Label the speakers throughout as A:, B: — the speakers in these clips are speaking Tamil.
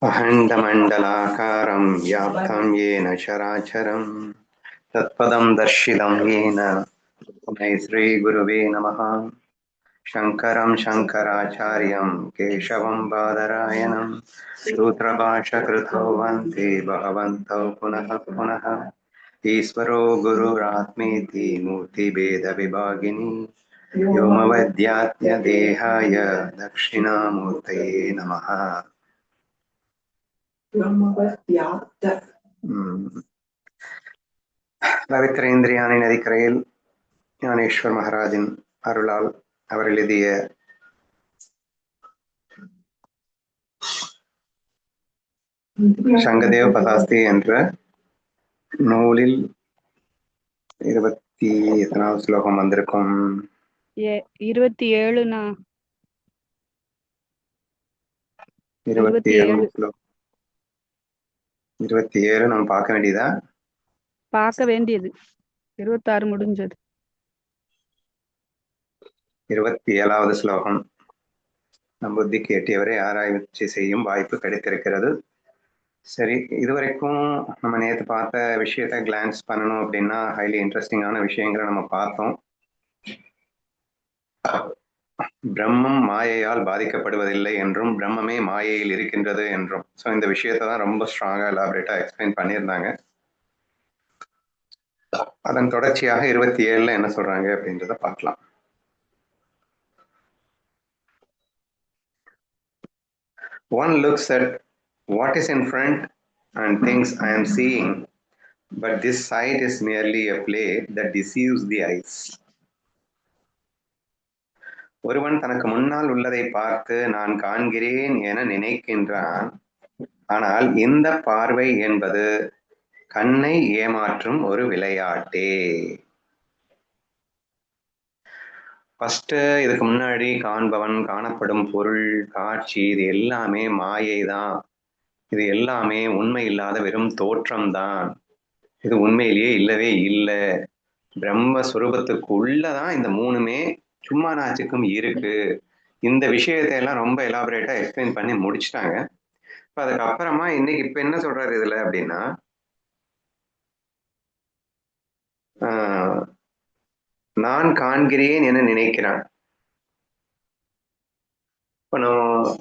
A: अखण्डमण्डलाकारं व्याप्तं येन चराचरं तत्पदं दर्शितं येन तस्मै श्रीगुरुवे नमः। शङ्करं शङ्कराचार्यं केशवं बादरायणं सूत्रभाष्यकृतौ वन्दे भगवन्तौ पुनः पुनः। ईश्वरो गुरुरात्मेति मूर्तिभेदविभागिनी व्योमवद्यात्मदेहाय दक्षिणामूर्तये नमः। பவித்ரேந்திரியானை நதிக்கரையில் ஞானேஸ்வர் மகாராஜின் அருளால் அவர் எழுதிய சங்கதேவ பதாஸ்தி என்ற நூலில் 27வது ஸ்லோகம் வந்திருக்கும்.
B: 27
A: நம்ம பார்க்க வேண்டியதா?
B: பார்க்க வேண்டியது 26 முடிஞ்சது.
A: 27வது ஸ்லோகம். நம் புத்திக்கு எட்டியவரை ஆராய்ச்சி செய்யும் வாய்ப்பு கிடைத்திருக்கிறது. சரி, இதுவரைக்கும் நம்ம நேற்று பார்த்த விஷயத்த கிளான்ஸ் பண்ணணும் அப்படின்னா ஹைலி இன்ட்ரெஸ்டிங்கான விஷயங்களை நம்ம பார்த்தோம். பிரம்மம் மாயையால் பாதிக்கப்படுவதில்லை என்றும் பிரம்மமே மாயையில் இருக்கின்றது என்றும். ஸோ இந்த விஷயத்தை தான் ரொம்ப ஸ்ட்ராங்கா எலாபரேட்டா எக்ஸ்பிளைன் பண்ணியிருந்தாங்க. அதன் தொடர்ச்சியாக 27ல என்ன சொல்றாங்க அப்படின்றத பார்க்கலாம். One looks at what is in front and thinks I am seeing, but this sight is merely a play that deceives the eyes. ஒருவன் தனக்கு முன்னால் உள்ளதை பார்த்து நான் காண்கிறேன் என நினைக்கின்றான். ஆனால் இந்த பார்வை என்பது கண்ணை ஏமாற்றும் ஒரு விளையாட்டே. ஃபர்ஸ்ட் இதுக்கு முன்னாடி காண்பவன், காணப்படும் பொருள், காட்சி, இது எல்லாமே மாயை தான். இது எல்லாமே உண்மை இல்லாத வெறும் தோற்றம் தான். இது உண்மையிலேயே இல்லவே இல்லை. பிரம்மஸ்வரூபத்துக்கு உள்ளதான் இந்த மூணுமே சும்மா நாச்சுக்கும் இருக்கு. இந்த விஷயத்தை எல்லாம் ரொம்ப எலாபரேட்டா எக்ஸ்பிளைன் பண்ணி முடிச்சுட்டாங்க. இப்ப அதுக்கப்புறமா இன்னைக்கு இப்ப என்ன சொல்றாரு இதுல அப்படின்னா, நான் காண்கிறேன் என நினைக்கிறான். இப்ப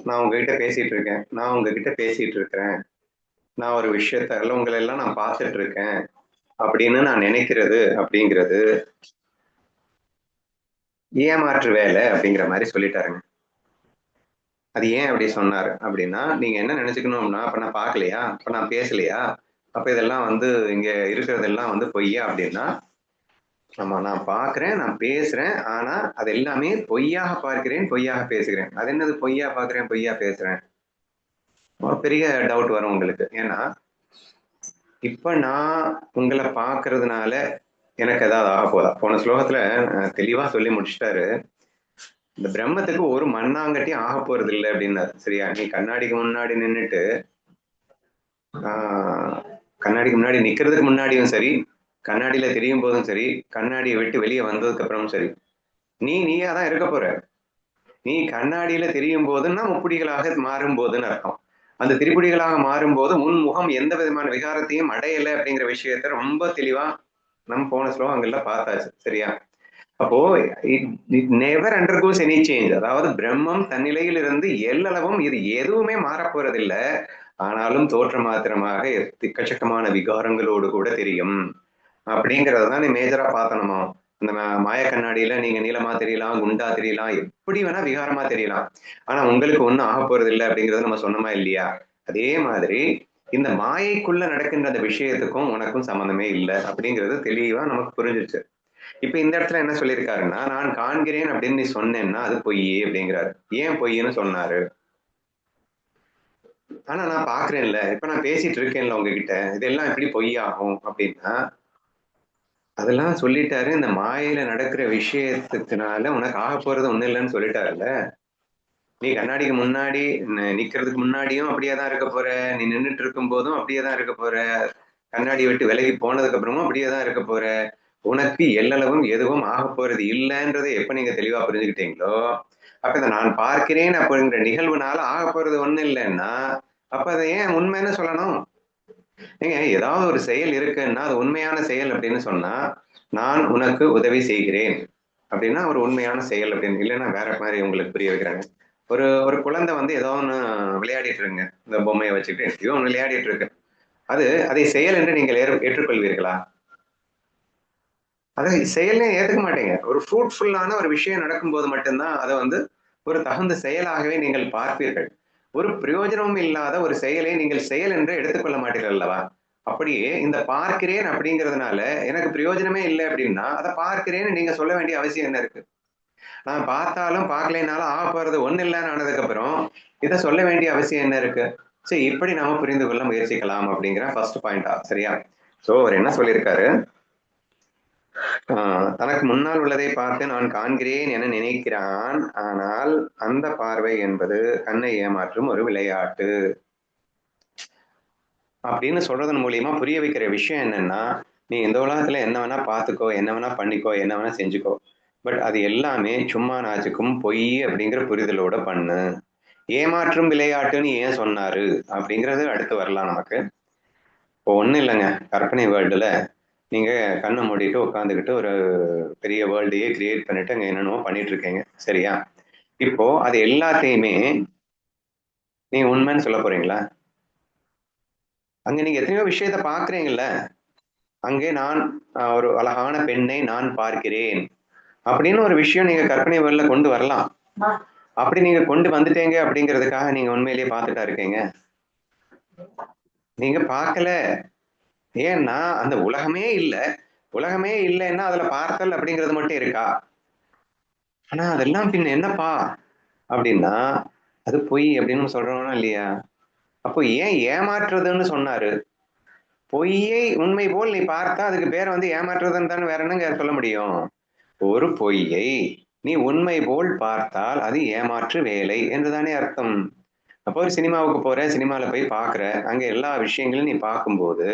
A: நான் உங்ககிட்ட பேசிட்டு இருக்கேன், நான் உங்ககிட்ட பேசிட்டு இருக்கிறேன், நான் ஒரு விஷயத்த உங்களை எல்லாம் நான் பார்த்துட்டு இருக்கேன் அப்படின்னு நான் நினைக்கிறது அப்படிங்கிறது ஏமாற்று வேலை அப்படிங்கிற மாதிரி சொல்லிட்டாருங்க. அது ஏன் அப்படி சொன்னாரு அப்படின்னா, நீங்க என்ன நினைச்சுக்கணும்னா, அப்ப நான் பார்க்கலையா, அப்ப நான் பேசலையா, அப்ப இதெல்லாம் இங்க இருக்கிறதெல்லாம் பொய்யா அப்படின்னா, ஆமா நான் பார்க்கிறேன், நான் பேசுறேன், ஆனா அது எல்லாமே பொய்யாக பார்க்கிறேன், பொய்யாக பேசுகிறேன். அது என்னது பொய்யா பார்க்கிறேன், பொய்யா பேசுறேன்? பெரிய டவுட் வரும் உங்களுக்கு. ஏன்னா இப்ப நான் உங்களை பார்க்கறதுனால எனக்கு ஏதாவது ஆக போதா? போன ஸ்லோகத்துல தெளிவா சொல்லி முடிச்சுட்டாரு. இந்த பிரம்மத்துக்கு ஒரு மண்ணாங்கட்டி ஆக போறது இல்லை அப்படின்னாரு. சரியா? நீ கண்ணாடிக்கு முன்னாடி நின்றுட்டு கண்ணாடிக்கு முன்னாடி நிக்கிறதுக்கு முன்னாடியும் சரி, கண்ணாடியில தெரியும் போதும் சரி, கண்ணாடியை விட்டு வெளியே வந்ததுக்கு அப்புறமும் சரி, நீயா தான் இருக்க போற. நீ கண்ணாடியில தெரியும் போதுன்னா முப்புடிகளாக மாறும் போதுன்னு அர்த்தம். அந்த திரிபுடிகளாக மாறும்போது உன் முகம் எந்த விதமான விகாரத்தையும் அடையலை அப்படிங்கிற விஷயத்த ரொம்ப தெளிவா நம்ம போன ஸ்லோகங்கள்ல பார்த்தாச்சு. சரியா? அப்போ it never undergoes any change. அதாவது பிரம்மம் தன்னிலையில் இருந்து எல்லளவும் இது எதுவுமே மாறப்போறதில்லை. ஆனாலும் தோற்ற மாத்திரமாக திக்கச்சக்கமான விகாரங்களோடு கூட தெரியும் அப்படிங்கறதான் நீ மேஜரா பார்த்தணுமா. அந்த மாய கண்ணாடியில நீங்க நீளமா தெரியலாம், குண்டா தெரியலாம், எப்படி வேணா விகாரமா தெரியலாம், ஆனா உங்களுக்கு ஒண்ணும் ஆக போறது இல்லை அப்படிங்கறத நம்ம சொன்னோமா இல்லையா? அதே மாதிரி இந்த மாயைக்குள்ள நடக்கின்ற அந்த விஷயத்துக்கும் உனக்கும் சம்மந்தமே இல்லை அப்படிங்கிறது தெளிவா நமக்கு புரிஞ்சிருச்சு. இப்ப இந்த இடத்துல என்ன சொல்லியிருக்காருன்னா, நான் காண்கிறேன் அப்படின்னு நீ சொன்னேன்னா அது பொய் அப்படிங்கிறாரு. ஏன் பொய்ன்னு சொன்னாரு? ஆனா நான் பாக்குறேன்ல, இப்ப நான் பேசிட்டு இருக்கேன்ல உங்ககிட்ட, இதெல்லாம் எப்படி பொய்யாகும் அப்படின்னா, அதெல்லாம் சொல்லிட்டாரு. இந்த மாயையில நடக்கிற விஷயத்துக்குனால உனக்கு ஆக போறது ஒண்ணு இல்லைன்னு சொல்லிட்டாருல்ல. நீ கண்ணாடிக்கு முன்னாடி நிக்கிறதுக்கு முன்னாடியும் அப்படியேதான் இருக்க போற, நீ நின்றுட்டு இருக்கும் போதும் அப்படியேதான் இருக்க போற, கண்ணாடியை விட்டு விலகி போனதுக்கு அப்புறமும் அப்படியேதான் இருக்க போற. உனக்கு எல்லளவும் எதுவும் ஆக போறது இல்லைன்றதை எப்ப நீங்க தெளிவா புரிஞ்சுக்கிட்டீங்களோ அப்ப இதை நான் பார்க்கிறேன் அப்படிங்கிற நிகழ்வுனால ஆக போறது ஒண்ணு இல்லைன்னா அப்ப அதை ஏன் உண்மைன்னு சொல்லணும்? ஏங்க ஏதாவது ஒரு செயல் இருக்குன்னா அது உண்மையான செயல் அப்படின்னு சொன்னா, நான் உனக்கு உதவி செய்கிறேன் அப்படின்னா ஒரு உண்மையான செயல் அப்படின்னு, இல்லைன்னா வேற மாதிரி உங்களுக்கு புரிய வைக்கிறாங்க. ஒரு ஒரு குழந்தை வந்து ஏதோ ஒன்று விளையாடிட்டு இருங்க, இந்த பொம்மையை வச்சுக்கிட்டு ஏதோ ஒன்று விளையாடிட்டு இருக்கு. அதை செயல் என்று நீங்கள் ஏற்றுக்கொள்வீர்களா? அதை செயலே ஏத்துக்க மாட்டீங்க. ஒரு ஃப்ரூட்ஃபுல்லான ஒரு விஷயம் நடக்கும்போது மட்டும்தான் அதை வந்து ஒரு தகுந்த செயலாகவே நீங்கள் பார்ப்பீர்கள். ஒரு பிரயோஜனமும் இல்லாத ஒரு செயலை நீங்கள் செயல் என்று எடுத்துக்கொள்ள மாட்டீர்கள் அல்லவா? அப்படியே இந்த பார்க்கிறேன் அப்படிங்கிறதுனால எனக்கு பிரயோஜனமே இல்லை அப்படின்னா அதை பார்க்கிறேன்னு நீங்க சொல்ல வேண்டிய அவசியம் என்ன இருக்கு? நான் பார்த்தாலும் பார்க்கலைனாலும் ஆக போறது ஒண்ணு இல்லைன்னு ஆனதுக்கு அப்புறம் இதை சொல்ல வேண்டிய அவசியம் என்ன இருக்கு? சரி, இப்படி நாம புரிந்து கொள்ள முயற்சிக்கலாம் அப்படிங்கிற ஃபர்ஸ்ட் பாயிண்டா, சரியா? சோ அவர் என்ன சொல்லியிருக்காரு, தனக்கு முன்னால் உள்ளதை பார்த்து நான் காண்கிறேன் என நினைக்கிறான், ஆனால் அந்த பார்வை என்பது கண்ணை ஏமாற்றும் ஒரு விளையாட்டு அப்படின்னு சொல்றதன் மூலியமா புரிய வைக்கிற விஷயம் என்னன்னா, நீ இந்த உலகத்துல என்ன வேணா பார்த்துக்கோ, என்ன வேணா பண்ணிக்கோ, என்ன வேணா செஞ்சுக்கோ, பட் அது எல்லாமே சும்மா நாச்சுக்கும் பொய் அப்படிங்கிற புரிதலோட பண்ணு. ஏமாற்றும் விளையாட்டுன்னு ஏன் சொன்னாரு அப்படிங்கிறது அடுத்து வரலாம் நமக்கு. இப்போ ஒண்ணும் இல்லைங்க, கற்பனை வேர்ல்டுல நீங்க கண்ணை மூடிட்டு உட்காந்துக்கிட்டு ஒரு பெரிய வேர்ல்டையே கிரியேட் பண்ணிட்டு அங்க என்னென்னமோ பண்ணிட்டு இருக்கீங்க, சரியா? இப்போ அது எல்லாத்தையுமே நீ உண்மைன்னு சொல்ல போறீங்களா? அங்க நீங்க எத்தனையோ விஷயத்த பாக்குறீங்கல்ல. அங்கே நான் ஒரு அழகான பெண்ணை நான் பார்க்கிறேன் அப்படின்னு ஒரு விஷயம் நீங்க கற்பனை வேர்ல்ட்ல கொண்டு வரலாம். அப்படி நீங்க கொண்டு வந்துட்டீங்க அப்படிங்கிறதுக்காக நீங்க உண்மையிலேயே பார்த்துட்டா இருக்கீங்க? நீங்க பார்க்கல. ஏன்னா அந்த உலகமே இல்லை. உலகமே இல்லைன்னா அதுல பார்த்தல் அப்படிங்கிறது மட்டும் இருக்கா? ஆனா அதெல்லாம் பின்ன என்னப்பா அப்படின்னா அது பொய் அப்படின்னு சொல்றோம்னா இல்லையா? அப்போ ஏன் ஏமாற்றுறதுன்னு சொன்னாரு? பொய்யை உண்மை போல் நீ பார்த்தா அதுக்கு பேரை வந்து ஏமாற்றுறதுன்னு தானே, வேற என்னங்க சொல்ல முடியும்? ஒரு பொய்யை நீ உண்மை போல் பார்த்தால் அது ஏமாற்று வேலை என்றுதானே அர்த்தம். அப்போ ஒரு சினிமாவுக்கு போற, சினிமால போய் பாக்குற, அங்க எல்லா விஷயங்களும் நீ பார்க்கும்போது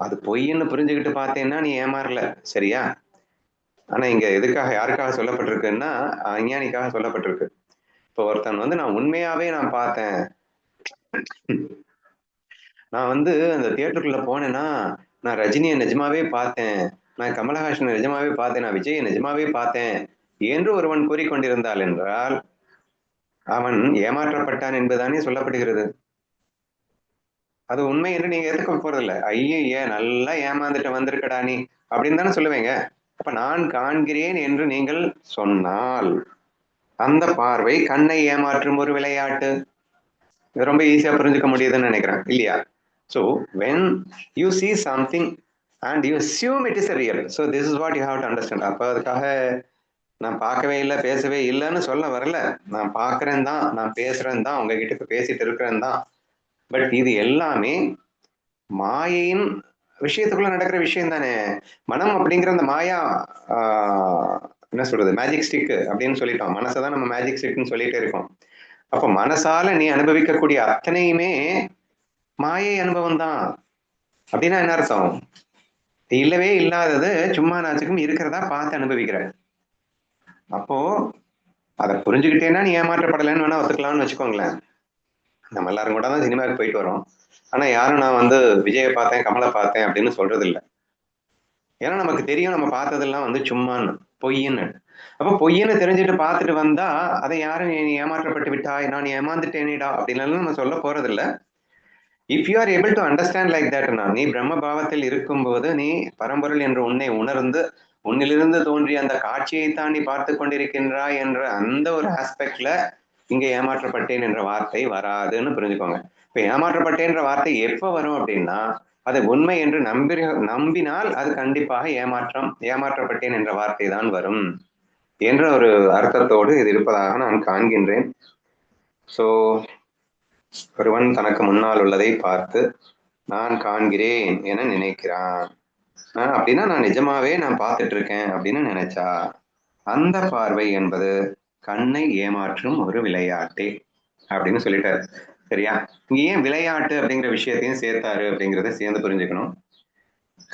A: அது பொய்ன்னு புரிஞ்சுக்கிட்டு பார்த்தேன்னா நீ ஏமாறல, சரியா? ஆனா இங்க எதுக்காக யாருக்காக சொல்லப்பட்டிருக்குன்னா அஞ்ஞானிக்காக சொல்லப்பட்டிருக்கு. இப்போ ஒருத்தன் வந்து நான் உண்மையாவே நான் பார்த்தேன், நான் வந்து அந்த தியேட்டருக்குள்ள போனேன்னா நான் ரஜினியை நிஜமாவே பார்த்தேன், நான் கமலஹாசனை நிஜமாவே பார்த்தேன், நான் விஜயை நிஜமாவே பார்த்தேன் என்று ஒருவன் கூறிக்கொண்டிருந்தால் என்றால் அவன் ஏமாற்றப்பட்டான் என்பதுதானே சொல்லப்படுகிறது. அது உண்மை என்று நீங்க ஏற்றுக்க போறதில்ல. ஐய நல்லா ஏமாந்துட்டு வந்திருக்கடா நீ அப்படின்னு தானே சொல்லுவீங்க. அப்ப நான் காண்கிறேன் என்று நீங்கள் சொன்னால் அந்த பார்வை கண்ணை ஏமாற்றும் ஒரு விளையாட்டு. இது ரொம்ப ஈஸியா புரிஞ்சுக்க முடியுதுன்னு நினைக்கிறேன், இல்லையா? So when you see something and you assume it is a real, so this is what you have to understand. அப்ப அதுக்காக நான் பார்க்கவே இல்லை பேசவே இல்லைன்னு சொல்ல வரல. நான் பார்க்கறேன் தான், நான் பேசுறேன் தான், உங்ககிட்ட பேசிட்டு இருக்கிறேன் தான். பட் இது எல்லாமே மாயையின் விஷயத்துக்குள்ள நடக்கிற விஷயம் தானே. மனம் அப்படிங்கிற அந்த மாயா என்ன சொல்றது, மேஜிக் ஸ்டிக் அப்படின்னு சொல்லிட்டோம். மனசைதான் நம்ம மேஜிக் ஸ்டிக்னு சொல்லிட்டே இருக்கோம். அப்ப மனசால நீ அனுபவிக்கக்கூடிய அத்தனையுமே மாயை அனுபவம் தான். அப்படின்னா என்ன அர்த்தம்? இல்லவே இல்லாதது சும்மா நாச்சுக்கும் இருக்கிறதா பார்த்து அனுபவிக்கிற. அப்போ அதை புரிஞ்சுக்கிட்டேன்னா நீ ஏமாற்றப்படலைன்னு வேணா ஒத்துக்கலாம்னு வச்சுக்கோங்களேன். நம்ம எல்லாரும் கூட தான் சினிமாவுக்கு போயிட்டு வரோம். ஆனா யாரும் நான் வந்து விஜயை பார்த்தேன், கமலை பார்த்தேன் அப்படின்னு சொல்றது இல்லை. ஏன்னா நமக்கு தெரியும் நம்ம பார்த்ததெல்லாம் வந்து சும்மான்னு, பொய்ன்னு. அப்ப பொய்ன்னு தெரிஞ்சுட்டு பார்த்துட்டு வந்தா அதை யாரும் நீ ஏமாற்றப்பட்டு விட்டாய், நான் ஏமாந்துட்டேனேடா அப்படின்னு நம்ம சொல்ல போறது இல்லை. If you are able to understand like தட்னா, நீ பிரம்ம பாவத்தில் இருக்கும்போது நீ பரம்பொருள் என்று உன்னை உணர்ந்து உன்னிலிருந்து தோன்றிய அந்த காட்சியை தான் நீ பார்த்து கொண்டிருக்கின்றாய் என்ற அந்த ஒரு ஆஸ்பெக்ட்ல இங்க ஏமாற்றப்பட்டேன் என்ற வார்த்தை வராதுன்னு புரிஞ்சுக்கோங்க. இப்ப ஏமாற்றப்பட்டேன்ற வார்த்தை எப்ப வரும் அப்படின்னா, அது உண்மை என்று நம்பினால் அது கண்டிப்பாக ஏமாற்றப்பட்டேன் என்ற வார்த்தை தான் வரும் என்ற ஒரு அர்த்தத்தோடு இது இருப்பதாக நான் காண்கின்றேன். சோ ஒருவன் தனக்கு முன்னால் உள்ளதை பார்த்து நான் காண்கிறேன் என நினைக்கிறான் அப்படின்னா நான் நிஜமாவே நான் பார்த்துட்டு இருக்கேன் அப்படின்னு நினைச்சா அந்த பார்வை என்பது கண்ணை ஏமாற்றும் ஒரு விளையாட்டே அப்படின்னு சொல்லிட்டாரு, சரியா? இங்க ஏன் விளையாட்டு அப்படிங்கிற விஷயத்தையும் சேர்த்தாரு அப்படிங்கிறத சேர்ந்து புரிஞ்சுக்கணும்.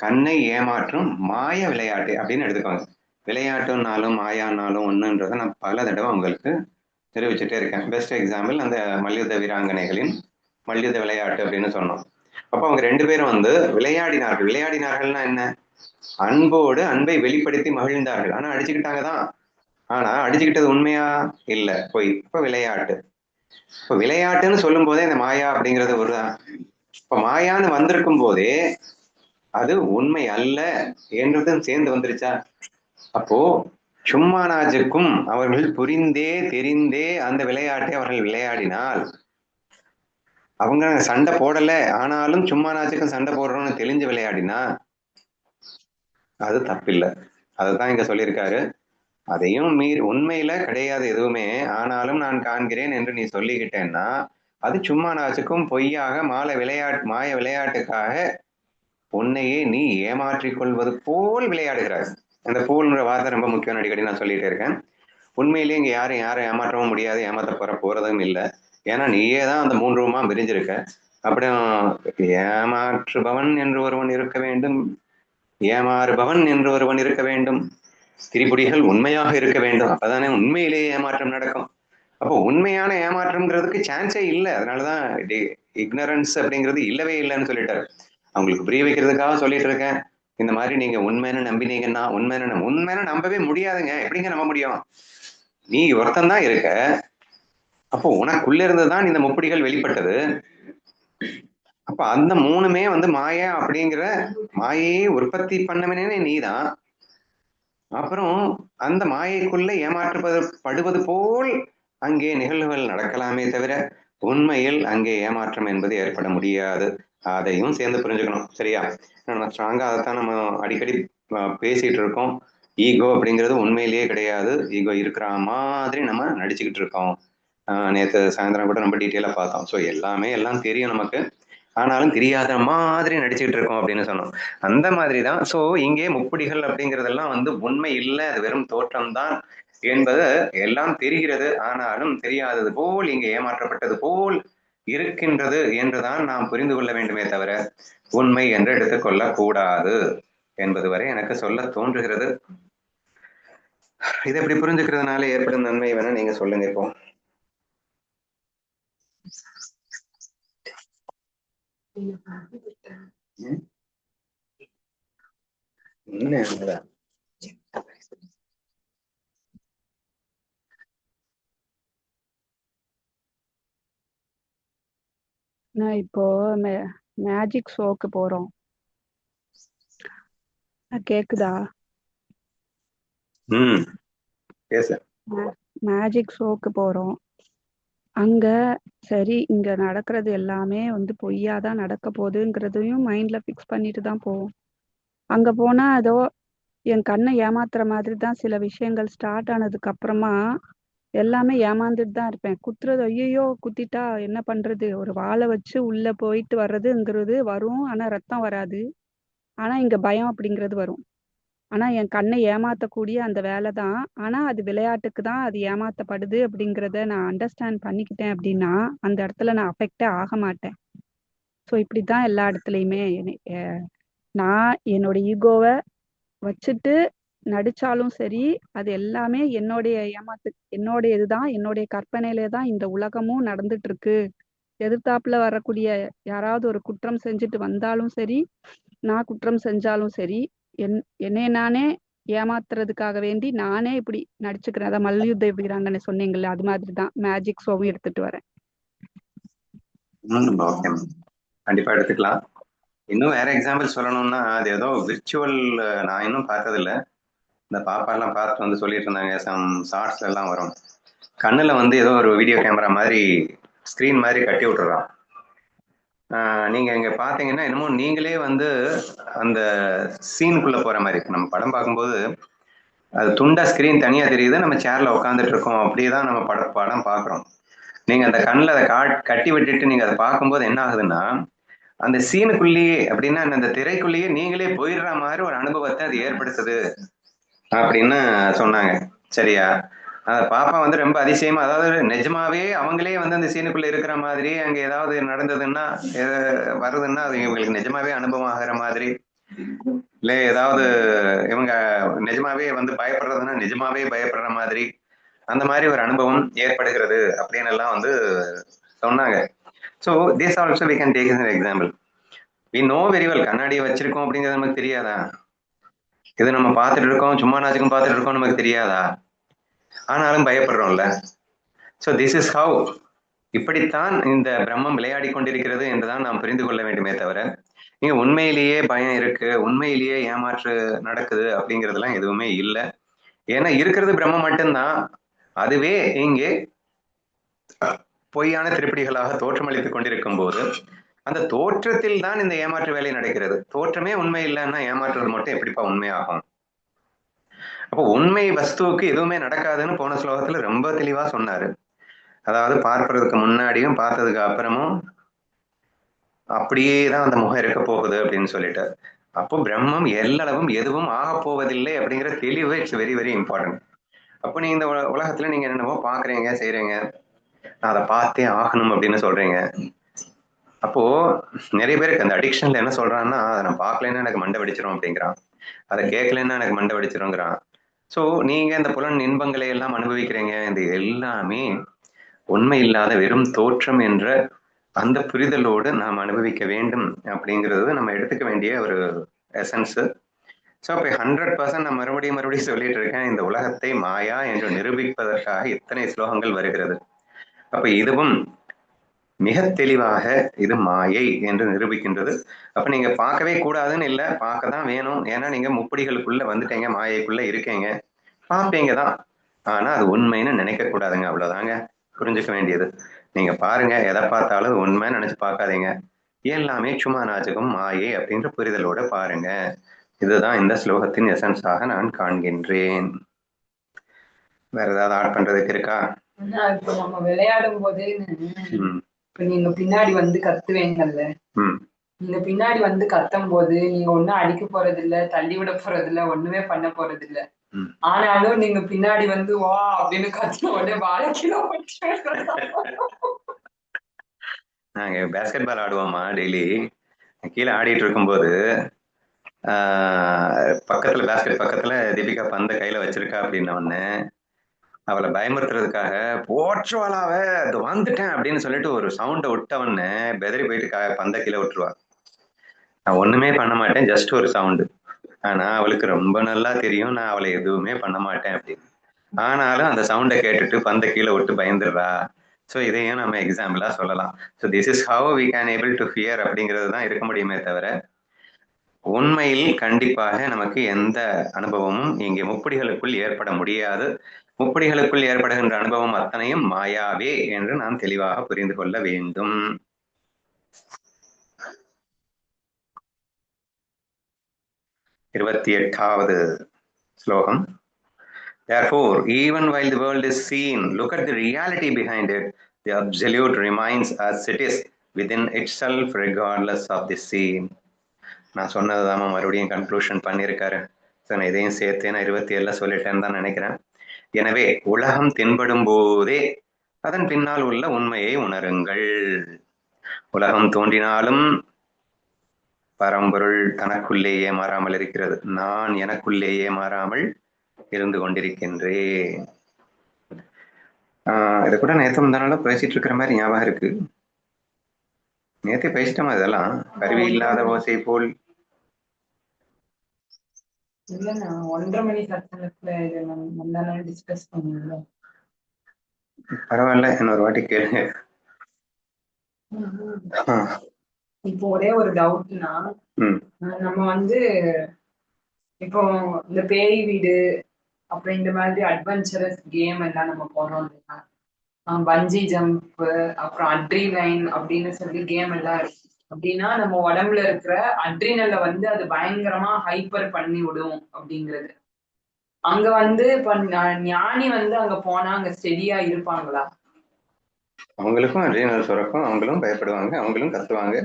A: கண்ணை ஏமாற்றும் மாய விளையாட்டு அப்படின்னு எடுத்துக்கோங்க. விளையாட்டுனாலும் மாயானாலும் ஒண்ணுன்றதை நான் பல தடவை உங்களுக்கு தெரிவிச்சுட்டே இருக்கேன். பெஸ்ட் எக்ஸாம்பிள் அந்த மல்யுத்த வீராங்கனைகளின் மல்யுத்த விளையாட்டு அப்படின்னு சொன்னோம். அப்போ அவங்க 2 பேரும் வந்து விளையாடினார்கள். விளையாடினார்கள்னா என்ன? அன்போடு அன்பை வெளிப்படுத்தி மகிழ்ந்தார்கள். ஆனா அடிச்சுக்கிட்டாங்க தான். ஆனா அடிச்சுக்கிட்டது உண்மையா? இல்ல, பொய். இப்ப விளையாட்டு. இப்ப விளையாட்டுன்னு சொல்லும் போதே இந்த மாயா அப்படிங்கிறது ஒரு இப்ப மாயான்னு வந்திருக்கும் போதே அது உண்மை அல்ல என்றதும் சேர்ந்து வந்துருச்சா? அப்போ சும்மானாஜுக்கும் அவர்கள் புரிந்தே தெரிந்தே அந்த விளையாட்டை அவர்கள் விளையாடினால், அவங்க சண்டை போடல ஆனாலும் சும்மானாஜுக்கும் சண்டை போடுறோம்னு தெளிஞ்சு விளையாடினா அது தப்பில்லை. அதுதான் இங்க சொல்லியிருக்காரு. அதையும் மீறி உண்மையில கிடையாது எதுவுமே, ஆனாலும் நான் காண்கிறேன் என்று நீ சொல்லிக்கிட்டேன்னா அது சும்மானாச்சுக்கும் பொய்யாக மாய விளையாட்டுக்காக உன்னையே நீ ஏமாற்றிக் கொள்வது போல் விளையாடுகிறார். அந்த போல்ன்ற வார்த்தை ரொம்ப முக்கியம், அடிக்கடி நான் சொல்லிட்டே இருக்கேன். உண்மையிலேயே இங்க யாரும் ஏமாற்றவும் முடியாது, ஏமாத்த போறதும் இல்லை. ஏன்னா நீயே தான் அந்த 3 ரூபமா பிரிஞ்சிருக்க. அப்புறம் ஏமாற்றுபவன் என்று ஒருவன் இருக்க வேண்டும், ஏமாறுபவன் என்று ஒருவன் இருக்க வேண்டும், திரிபுடிகள் உண்மையாக இருக்க வேண்டும். அப்பதானே உண்மையிலேயே ஏமாற்றம் நடக்கும். அப்போ உண்மையான ஏமாற்றம்ங்கிறதுக்கு சான்ஸே இல்லை. அதனாலதான் இக்னரன்ஸ் அப்படிங்கிறது இல்லவே இல்லைன்னு சொல்லிட்டாரு. அவங்களுக்கு புரிய வைக்கிறதுக்காக சொல்லிட்டு இருக்கேன். இந்த மாதிரி நீங்க உண்மைன்னு நம்பினீங்கன்னா உண்மைன்னு நம்பவே முடியாதுங்க. எப்படிங்க நம்ப முடியும்? நீ ஒருத்தன் தான் இருக்க. அப்போ உனக்குள்ள இருந்துதான் இந்த முப்படிகள் வெளிப்பட்டது. அப்ப அந்த 3மே வந்து மாயா அப்படிங்கிற மாயையை உற்பத்தி பண்ணவனே நீதான். அப்புறம் அந்த மாயைக்குள்ள ஏமாற்றப்படுவது போல் அங்கே நிகழ்வுகள் நடக்கலாமே தவிர உண்மையில் அங்கே ஏமாற்றம் என்பது ஏற்பட முடியாது. அதையும் சேர்ந்து புரிஞ்சுக்கணும். சரியா? நம்ம ஸ்ட்ராங்கா அதைத்தான் நம்ம அடிக்கடி பேசிட்டு இருக்கோம். ஈகோ அப்படிங்கிறது உண்மையிலேயே கிடையாது. ஈகோ இருக்கிற மாதிரி நம்ம நடிச்சுக்கிட்டு இருக்கோம். நேற்று சாயந்தரம் கூட ரொம்ப டீட்டெயிலா பார்த்தோம். ஸோ எல்லாம் தெரியும் நமக்கு, ஆனாலும் தெரியாத மாதிரி நடிச்சுக்கிட்டு இருக்கோம் அப்படின்னு சொன்னோம். அந்த மாதிரிதான். சோ இங்கே முப்படிகள் அப்படிங்கிறதெல்லாம் வந்து உண்மை இல்லை, அது வெறும் தோற்றம் தான் என்பது எல்லாம் தெரிகிறது. ஆனாலும் தெரியாதது போல் இங்கே ஏமாற்றப்பட்டது போல் இருக்கின்றது என்றுதான் நாம் புரிந்து கொள்ள வேண்டுமே தவிர உண்மை என்று எடுத்துக்கொள்ள கூடாது என்பது வரை எனக்கு சொல்ல தோன்றுகிறது. இதை எப்படி புரிஞ்சுக்கிறதுனால ஏற்படும் நன்மை வேணா நீங்க சொல்லுங்க. இப்போ என்ன
B: நான் இப்போ மேஜிக் ஷோக்கு போறோம். கேக்குதா? மேஜிக் ஷோக்கு போறோம். அங்க சரி, இங்க நடக்கிறது எல்லாமே வந்து பொய்யாதான் நடக்க போகுதுங்கிறதையும் மைண்ட்ல ஃபிக்ஸ் பண்ணிட்டு தான் போவோம். அங்க போனா ஏதோ என் கண்ணை ஏமாத்துற மாதிரி தான் சில விஷயங்கள் ஸ்டார்ட் ஆனதுக்கு அப்புறமா எல்லாமே ஏமாந்துட்டு தான் இருப்பேன். குத்துறது, ஐயோ குத்திட்டா என்ன பண்றது, ஒரு வாளை வச்சு உள்ள போயிட்டு வர்றதுங்கிறது வரும், ஆனா ரத்தம் வராது. ஆனா இங்க பயம் அப்படிங்கிறது வரும். ஆனா என் கண்ணை ஏமாத்தக்கூடிய அந்த வேலை தான். ஆனா அது விளையாட்டுக்கு தான் அது ஏமாத்தப்படுது அப்படிங்கிறத நான் அண்டர்ஸ்டாண்ட் பண்ணிக்கிட்டேன் அப்படின்னா அந்த இடத்துல நான் அஃபெக்டே ஆக மாட்டேன். ஸோ இப்படிதான் எல்லா இடத்துலையுமே நான் என்னோட ஈகோவை வச்சுட்டு நடிச்சாலும் சரி, அது எல்லாமே என்னுடைய இதுதான், என்னுடைய கற்பனையிலே தான் இந்த உலகமும் நடந்துட்டு இருக்கு. எதிர்த்தாப்புல வரக்கூடிய யாராவது ஒரு குற்றம் செஞ்சுட்டு வந்தாலும் சரி, நான் குற்றம் செஞ்சாலும் சரி, என்னை நானே ஏமாத்துறதுக்காக வேண்டி நானே இப்படி நடிச்சுக்கிறேன். அதான் மல்யுத்த வீராங்கனை சொன்னீங்கல்ல, அது மாதிரிதான் மேஜிக் ஷோவும் எடுத்துட்டு வரேன்.
A: கண்டிப்பா எடுத்துக்கலாம். இன்னும் வேற எக்ஸாம்பிள் சொல்லணும்னா, அது ஏதோ விர்ச்சுவல், நான் இன்னும் பார்த்ததில்ல. இந்த பாப்பா எல்லாம் பார்த்துட்டு வந்து சொல்லிட்டு இருந்தாங்க, சம் ஷார்ட்ஸ்ல எல்லாம் வரும். கண்ணுல வந்து ஏதோ ஒரு வீடியோ கேமரா மாதிரி ஸ்கிரீன் மாதிரி கட்டி விட்டுறான். நீங்க இங்க பாத்தீங்கன்னா என்னமோ நீங்களே வந்து அந்த சீனுக்குள்ள போற மாதிரி இருக்கு. நம்ம படம் பார்க்கும்போது அது துண்டா ஸ்கிரீன் தனியா தெரியுது, நம்ம சேர்ல உட்காந்துட்டு இருக்கோம், அப்படியேதான் நம்ம படம் பாக்குறோம். நீங்க அந்த கண்ணுல அதை கட்டி விட்டுட்டு நீங்க அதை பார்க்கும்போது என்ன ஆகுதுன்னா, அந்த சீனுக்குள்ளேயே அப்படின்னா அந்த திரைக்குள்ளேயே நீங்களே போயிடுற மாதிரி ஒரு அனுபவத்தை அது ஏற்படுத்துது அப்படின்னு சொன்னாங்க. சரியா? பாப்பா வந்து ரொம்ப அதிசயமா, அதாவது நிஜமாவே அவங்களே வந்து அந்த சீனுக்குள்ள இருக்கிற மாதிரி, அங்க ஏதாவது நடந்ததுன்னா வருதுன்னா அது இவங்களுக்கு நிஜமாவே அனுபவம் ஆகிற மாதிரி இல்ல ஏதாவது இவங்க நிஜமாவே வந்து பயப்படுறதுன்னா நிஜமாவே பயப்படுற மாதிரி அந்த மாதிரி ஒரு அனுபவம் ஏற்படுகிறது அப்படின்னு எல்லாம் வந்து சொன்னாங்க. So this also we can take as an example. We know very well கண்ணாடியை வச்சிருக்கோம் அப்படிங்கிறது நமக்கு தெரியாதா? இது நம்ம பார்த்துட்டு இருக்கோம், சும்மா நாச்சுக்கும் பார்த்துட்டு இருக்கோம், நமக்கு தெரியாதா? ஆனாலும் பயப்படுறோம்ல. ஸோ திஸ் இஸ் ஹவு, இப்படித்தான் இந்த பிரம்மம் விளையாடி கொண்டிருக்கிறது என்றுதான் நாம் புரிந்து கொள்ள வேண்டுமே தவிர, நீங்க உண்மையிலேயே பயம் இருக்கு, உண்மையிலேயே ஏமாற்று நடக்குது அப்படிங்கிறதுலாம் எதுவுமே இல்லை. ஏன்னா இருக்கிறது பிரம்மம் மட்டும்தான். அதுவே இங்கே பொய்யான திருப்படிகளாக தோற்றமளித்துக் கொண்டிருக்கும் போது அந்த தோற்றத்தில் தான் இந்த ஏமாற்று வேலை நடக்கிறது. தோற்றமே உண்மை இல்லைன்னா ஏமாற்றுறது மட்டும் எப்படிப்பா உண்மையாகும்? அப்போ உண்மை வஸ்துவுக்கு எதுவுமே நடக்காதுன்னு போன ஸ்லோகத்துல ரொம்ப தெளிவா சொன்னாரு. அதாவது பார்ப்பதற்கு முன்னாடியும் பார்த்ததுக்கு அப்புறமும் அப்படியே தான் அந்த முகம் இருக்க போகுது அப்படின்னு சொல்லிட்டு, அப்போ பிரம்மம் எல்லளவும் எதுவும் ஆக போவதில்லை அப்படிங்கிற தெளிவு இட்ஸ் வெரி வெரி இம்பார்ட்டன்ட். அப்போ நீங்க இந்த உலகத்துல நீங்க என்னென்னவோ பாக்குறீங்க செய்யறீங்க, நான் அதை பார்த்தே ஆகணும் அப்படின்னு சொல்றீங்க. அப்போ நிறைய பேருக்கு அந்த அடிக்ஷன்ல என்ன சொல்றான்னா, அதை நான் பார்க்கலன்னா எனக்கு மண்டை வெடிச்சிரும் அப்படிங்கிறான், அதை கேட்கலன்னா எனக்கு மண்டை வெடிச்சிருங்கிறான். ஸோ நீங்க இந்த புலன் இன்பங்களை எல்லாம் அனுபவிக்கிறீங்க, இந்த எல்லாமே உண்மை இல்லாத வெறும் தோற்றம் என்ற அந்த புரிதலோடு நாம் அனுபவிக்க வேண்டும் அப்படிங்கிறது நம்ம எடுத்துக்க வேண்டிய ஒரு எசன்ஸ். ஸோ இப்போ 100% நான் மறுபடியும் மறுபடியும் சொல்லிட்டு இருக்கேன், இந்த உலகத்தை மாயா என்று நிரூபிப்பதற்காக இத்தனை ஸ்லோகங்கள் வருகிறது. அப்ப இதுவும் மிக தெளிவாக இது மாயை என்று நிரூபிக்கின்றது. அப்ப நீங்க பார்க்கவே கூடாதுன்னு இல்லை, பார்க்க தான் வேணும். ஏன்னா நீங்க முப்படிகளுக்குள்ள வந்துட்டீங்க, மாயைக்குள்ள இருக்கீங்க, பார்ப்பீங்க தான். ஆனா அது உண்மைன்னு நினைக்க கூடாதுங்க, அவ்வளவுதாங்க புரிஞ்சுக்க வேண்டியது. நீங்க பாருங்க, எதை பார்த்தாலும் உண்மை நினைச்சு பார்க்காதீங்க, எல்லாமே சும்மா நாச்சுக்கும் மாயை அப்படின்ற புரிதலோட பாருங்க. இதுதான் இந்த ஸ்லோகத்தின் எசன்ஸாக நான் காண்கின்றேன். வேற ஏதாவது ஆட் பண்றதுக்கு இருக்கா?
C: இப்ப நம்ம விளையாடும் போதே இப்ப நீங்க பின்னாடி வந்து கத்துவேங்கல்ல, நீங்க பின்னாடி வந்து கத்தும் போது நீங்க ஒண்ணும் அடிக்க போறது இல்ல, தள்ளி விட போறது இல்ல, ஒண்ணுமே பண்ண போறது இல்ல. ஆனாலும் நீங்க பின்னாடி வந்து வா அப்படின்னு கத்துன உடனே வாழ்க்கையில
A: நாங்க பேஸ்கெட் பால் ஆடுவோமா டெய்லி. கீழே ஆடிட்டு இருக்கும்போது பக்கத்துல பேஸ்கெட் பக்கத்துல தீபிகா பந்த கையில வச்சிருக்கா அப்படின்ன உடனே அவளை பயமுறுத்துறதுக்காக போற்றுவாளாவ அது வந்துட்டேன் அப்படின்னு சொல்லிட்டு ஒரு சவுண்டை விட்டவொடனே பெதறி போயிட்டு பந்த கீழே விட்டுருவா. நான் ஒண்ணுமே பண்ண மாட்டேன், ஜஸ்ட் ஒரு சவுண்டு. ஆனா அவளுக்கு ரொம்ப நல்லா தெரியும் நான் அவளை எதுவுமே பண்ண மாட்டேன் அப்படின்னு. ஆனாலும் அந்த சவுண்டை கேட்டுட்டு பந்த கீழே விட்டு பயந்துடுறா. ஸோ இதையும் நம்ம எக்ஸாம்பிளா சொல்லலாம். So this is how we can able to fear அப்படிங்கிறது தான் இருக்க முடியுமே தவிர, உண்மையில் கண்டிப்பாக நமக்கு எந்த அனுபவமும் இங்கே முப்படிகளுக்குள் ஏற்பட முடியாது. முப்படிகளுக்குள் ஏற்படுகின்ற அனுபவம் அத்தனையும் மாயாவே என்று நாம் தெளிவாக புரிந்து கொள்ள வேண்டும். இருபத்தி எட்டாவது ஸ்லோகம். Therefore, even while the world is seen, look at the reality behind it. The absolute remains as it is within itself regardless of the scene. நான் சொன்னதுதாம மறுபடியும் கன்க்ளூஷன் பண்ணியிருக்காரு. ஸோ நான் இதையும் சேர்த்து நான் 27 சொல்லிட்டேன்னு தான் நினைக்கிறேன். எனவே உலகம் தென்படும் போதே அதன் பின்னால் உள்ள உண்மையை உணருங்கள். உலகம் தோன்றினாலும் பரம்பொருள் தனக்குள்ளேயே மாறாமல் இருக்கிறது, நான் எனக்குள்ளேயே மாறாமல் இருந்து கொண்டிருக்கின்றேன். இதை கூட நேற்று முந்தானால பேசிட்டு இருக்கிற மாதிரி ஞாபகம் இருக்கு. நேற்றே பேசிட்டோமா இதெல்லாம்? கருவி இல்லாத ஓசை போல்.
C: இல்லைண்ணா 1:30 மணி சத்தத்துல டிஸ்கஸ் பண்ணுங்க.
A: பரவாயில்ல, இன்னொரு வாட்டி கேளுங்க.
C: இப்போ ஒரே ஒரு டவுட்னா, நம்ம வந்து இப்போ இந்த பேய் வீடு அப்புறம் இந்த மாதிரி அட்வென்ச்சரஸ் கேம் எல்லாம் நம்ம போறோம் இல்லையா, பஞ்சி ஜம்ப் அப்புறம் அட்ரிலைன் அப்படின்னு சொல்லி கேம் எல்லாம் இருக்கு. அப்படின்னா நம்ம உடம்புல இருக்கிற அட்ரினலை வந்து அது பயங்கரமா ஹைப்பர் பண்ணி விடும் அப்படிங்கிறது. அங்க வந்து இப்ப ஞானி வந்து அங்க போனா அங்க ஸ்டெடியா இருப்பாங்களா?
A: அவங்களுக்கும் அட்ரினல் சுரக்கும், அவங்களும் பயப்படுவாங்க, அவங்களும் கத்துவாங்க.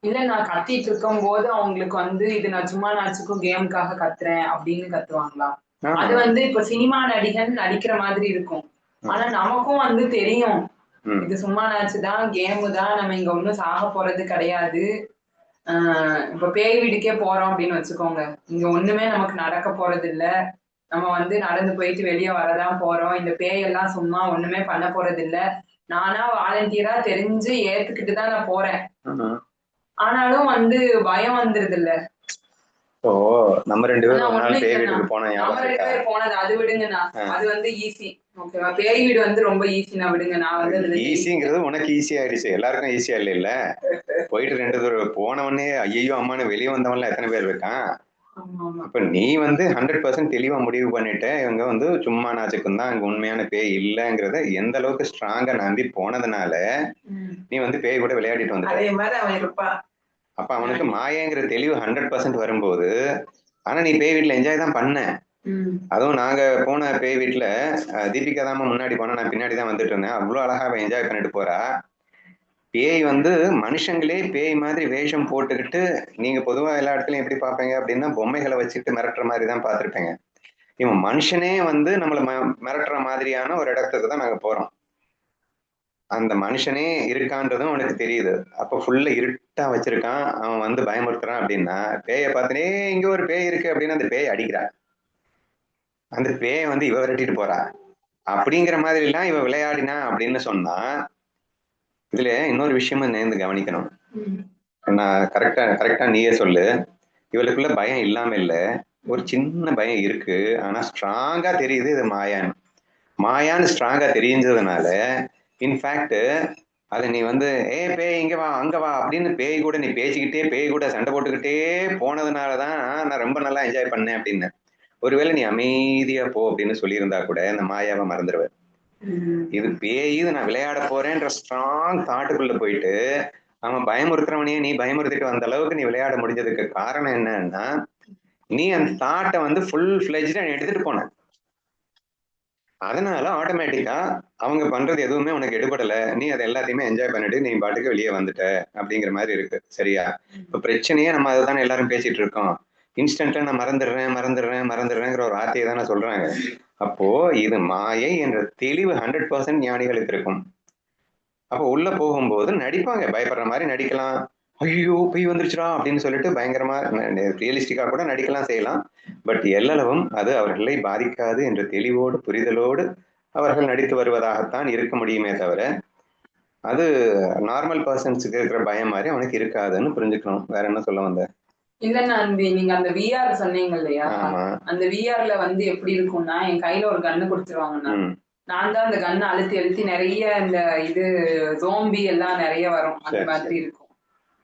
C: இல்ல நான் கத்திட்டு இருக்கும் போது அவங்களுக்கு வந்து இது நான் சும்மா நாச்சுக்கும் கேமுக்காக கத்துறேன் அப்படின்னு கத்துவாங்களா? அது வந்து இப்ப சினிமா நடிகன் நடிக்கிற மாதிரி இருக்கும். ஆனா நமக்கும் வந்து தெரியும் இது சும்மா நாச்சுதான், கேமு தான், நம்ம இங்க ஒண்ணும் சாக போறது கிடையாது, இப்ப பேய் வீட்டுக்கே போறோம் அப்படின்னு வச்சுக்கோங்க. இங்க ஒண்ணுமே நமக்கு நடக்க போறது இல்ல. நம்ம வந்து நடந்து போயிட்டு வெளியே வரதான் போறோம். இந்த பேய் எல்லாம் சும்மா ஒண்ணுமே பண்ண போறது இல்ல. நானா வாலண்டியரா தெரிஞ்சு ஏத்துக்கிட்டு தான் நான் போறேன். ஆனாலும் வந்து பயம் வந்துருது இல்ல.
A: ஓ நம்ம 2 பேரும் ஒரு
C: ஒண்ணும்
A: நாள் பேய்
C: இல்லைண்ணா.
A: வீட்டுக்கு போன
C: நம்ம
A: ஞாபகம்
C: 2
A: இருக்கா?
C: பேரும் போனது அது விடுங்கண்ணா. அது வந்து ஈஸி. ஓகேவா? பேய் வீடு வந்து ரொம்ப ஈஸினா விடுங்க. நான் வந்து அதுல
A: ஈஸிங்கிறது உனக்கு ஈஸி ஆயிடுச்சு, எல்லாருக்கும் ஈஸியா இல்ல. போயிட்டு 2 தடவை போனவனே ஐயோ அம்மானு வெளியே வந்தவன்ல எத்தனை பேர் இருக்கான். அப்ப நீ வந்து 100% தெளிவா முடிவு பண்ணிட்ட இவங்க வந்து சும்மா நாச்சுக்கும் தான், அங்க உண்மையான பேய் இல்லைங்கிறத எந்த அளவுக்கு ஸ்ட்ராங்கா நம்பி போனதுனால நீ வந்து பேய் கூட விளையாடிட்டு வந்துட்ட.
C: அதே மாதிரி அவன் இருப்பான்.
A: அப்ப அவனுக்கு மாயங்கிற தெளிவு 100% வரும்போது, ஆனா நீ பேய் வீட்டுல என்ஜாய் தான் பண்ண. அதுவும் நாங்க போன பேய் வீட்டுல தீபிகா தான் முன்னாடி போனா, நான் பின்னாடி தான் வந்துட்டு இருந்தேன். அவ்வளவு அழகா அவன் என்ஜாய் பண்ணிட்டு போறா. பேய் வந்து மனுஷங்களே பேய் மாதிரி வேஷம் போட்டுக்கிட்டு, நீங்க பொதுவா எல்லா இடத்துலயும் எப்படி பார்ப்பீங்க அப்படின்னா பொம்மைகளை வச்சுட்டு மிரட்டுற மாதிரி தான் பார்த்திருப்பீங்க. இவன் மனுஷனே வந்து நம்மள மிரட்டுற மாதிரியான ஒரு இடத்துக்கு தான் நாங்க போறோம். அந்த மனுஷனே இருக்கான்றதும் அவனுக்கு தெரியுது. அப்ப ஃபுல்லா இருட்டா வச்சிருக்கான், அவன் வந்து பயமுறுத்துறான் அப்படின்னா, பேயை பார்த்துனே இங்க ஒரு பேய் இருக்கு அப்படின்னு அந்த பேய் அடிக்கிறான். அந்த பேயை வந்து இவ விரட்டிட்டு போறா. அப்படிங்கிற மாதிரி எல்லாம் இவ விளையாடினா அப்படின்னு சொன்னா, இதுல இன்னொரு விஷயமும் நேர்ந்து கவனிக்கணும். நான் கரெக்டா நீயே சொல்லு. இவளுக்குள்ள பயம் இல்லாம இல்ல, ஒரு சின்ன பயம் இருக்கு. ஆனா ஸ்ட்ராங்கா தெரியுது இது மாயான்னு ஸ்ட்ராங்கா தெரிஞ்சதுனால, இன்ஃபேக்ட் அதை நீ வந்து பேய் இங்க வா அங்க வா அப்படின்னு பேய் கூட நீ பேசிக்கிட்டே பேய் கூட சண்டை போட்டுக்கிட்டே போனதுனாலதான் நான் ரொம்ப நல்லா என்ஜாய் பண்ணேன் அப்படின்னு. ஒருவேளை நீ அமைதியா போ அப்படின்னு சொல்லியிருந்தா கூட இந்த மாயாவை மறந்துடுவேன். இது பேய், நான் விளையாட போறேன்ற ஸ்ட்ராங் தாட்டுக்குள்ள போயிட்டு அவன் பயமுறுத்துறவனையே நீ பயமுறுத்திட்டு அந்த அளவுக்கு நீ விளையாட முடிஞ்சதுக்கு காரணம் என்னன்னா, நீ அந்த தாட்டை வந்து ஃபுல் ஃபிளெஜ்டா எடுத்துட்டு போன. அதனால ஆட்டோமேட்டிக்கா அவங்க பண்றது எதுவுமே உனக்கு எடுபடல, நீ அதை எல்லாத்தையுமே என்ஜாய் பண்ணிட்டு நீ பாட்டுக்கு வெளியே வந்துட்ட அப்படிங்கிற மாதிரி இருக்கு. சரியா? இப்ப பிரச்சனையே நம்ம அதை தானே எல்லாரும் பேசிட்டு இருக்கோம். இன்ஸ்டன்ட்ல நான் மறந்துடுறேங்கிற ஒரு வார்த்தையை தானே சொல்றாங்க. அப்போ இது மாயை என்ற தெளிவு 100% ஞானிகளுக்கு இருக்கும். அப்ப உள்ள போகும்போது நடிப்பாங்க, பயப்படுற மாதிரி நடிக்கலாம், ஐயோ போய் வந்துருச்சுடா அப்படின்னு சொல்லிட்டு பயங்கரமா ரியலிஸ்டிக்கா கூட நடிக்கலாம் செய்யலாம். பட் எல்லளவும் அது அவர்களை பாதிக்காது என்ற தெளிவோடு புரிதலோடு அவர்கள் நடித்து வருவதாகத்தான் இருக்க முடியுமே தவிர, அது நார்மல் பர்சன்ஸுக்கு இருக்கிற பயம் மாதிரி அவனுக்கு இருக்காதுன்னு புரிஞ்சுக்கணும். வேற என்ன சொல்ல வந்த?
C: இல்லன்னா நீங்க அந்த விஆர் சொன்னீங்க இல்லையா, அந்த விஆர்ல வந்து எப்படி இருக்கும்னா, என் கையில ஒரு கன்னு கொடுத்துருவாங்கண்ணா, நான் தான் அந்த கண்ணை அழுத்தி நிறைய இந்த இது ஜோம்பி எல்லாம் நிறைய வரும், அந்த மாதிரி இருக்கும்.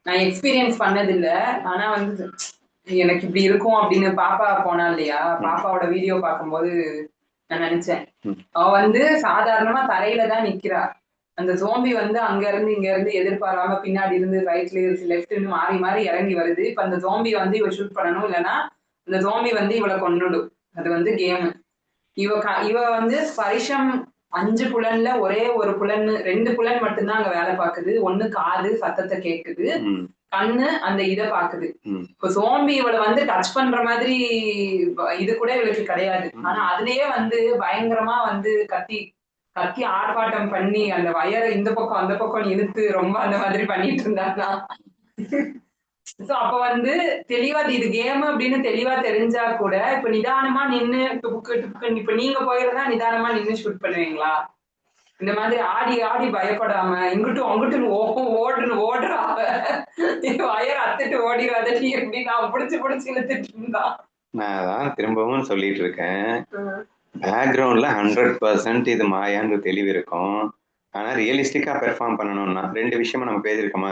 C: நான் எக்ஸ்பீரியன்ஸ் பண்ணது இல்ல, ஆனா வந்து எனக்கு இப்படி இருக்கும் அப்படின்னு பாப்பா போனா இல்லையா, பாப்பாவோட வீடியோ பார்க்கும்போது நான் நினைச்சேன், அவ வந்து சாதாரணமா தரையில தான் நிக்கிறா, அந்த ஜோம்பி வந்து அங்க இருந்து இங்க இருந்து எதிர்பாராம பின்னாடி இருந்து ரைட்ல இருந்து லெஃப்ட்னு மாறி மாறி இறங்கி வருது. இப்ப அந்த ஜோம்பி வந்து இவ ஷூட் பண்ணணும், இல்லைன்னா அந்த ஜோம்பி வந்து இவளை கொன்னுடும். அது வந்து கேம். இவ வந்து ஸ்பரிஷம் 5 புலன்ல ஒரே ஒரு புலன், 2 புலன் மட்டும்தான் அங்க வேலை பார்க்குது. ஒண்ணு காது சத்தத்தை கேட்குது, கண்ணு அந்த இதை பாக்குது. இப்ப சோம்பி இவளை வந்து டச் பண்ற மாதிரி இது கூட இவளுக்கு கிடையாது. ஆனா அதுலயே வந்து பயங்கரமா வந்து கத்தி கத்தி ஆர்ப்பாட்டம் பண்ணி அந்த வயரை இந்த பக்கம் அந்த பக்கம் இழுத்து ரொம்ப அந்த மாதிரி பண்ணிட்டு இருந்தாங்க. அப்ப வந்து தெளிவா இது கேம் அப்படின்னு தெளிவா தெரிஞ்சா கூட இப்ப நிதானமா நின்னு இப்ப நீங்க போயிருந்தா நிதானமா நின்னு ஷூட் பண்ணுவீங்களா? இந்த மாதிரி ஆடி ஆடி பயப்படாம இங்கிட்டும் அங்கிட்டும் ஓடுறா, வயர் அத்துட்டு ஓடிடாத நீ எப்படி, நான் புடிச்சு இழுத்துட்டு இருந்தா.
A: நான் தான் திரும்பவும் சொல்லிட்டு இருக்கேன், பேக்ரவுண்ட்ல 100% இது மாயான்னு தெளிவு இருக்கும். ஆனா ரியலிஸ்டிக்கா பெர்ஃபார்ம் பண்ணணும்னா 2 விஷயமா நம்ம பேசிருக்கோமா,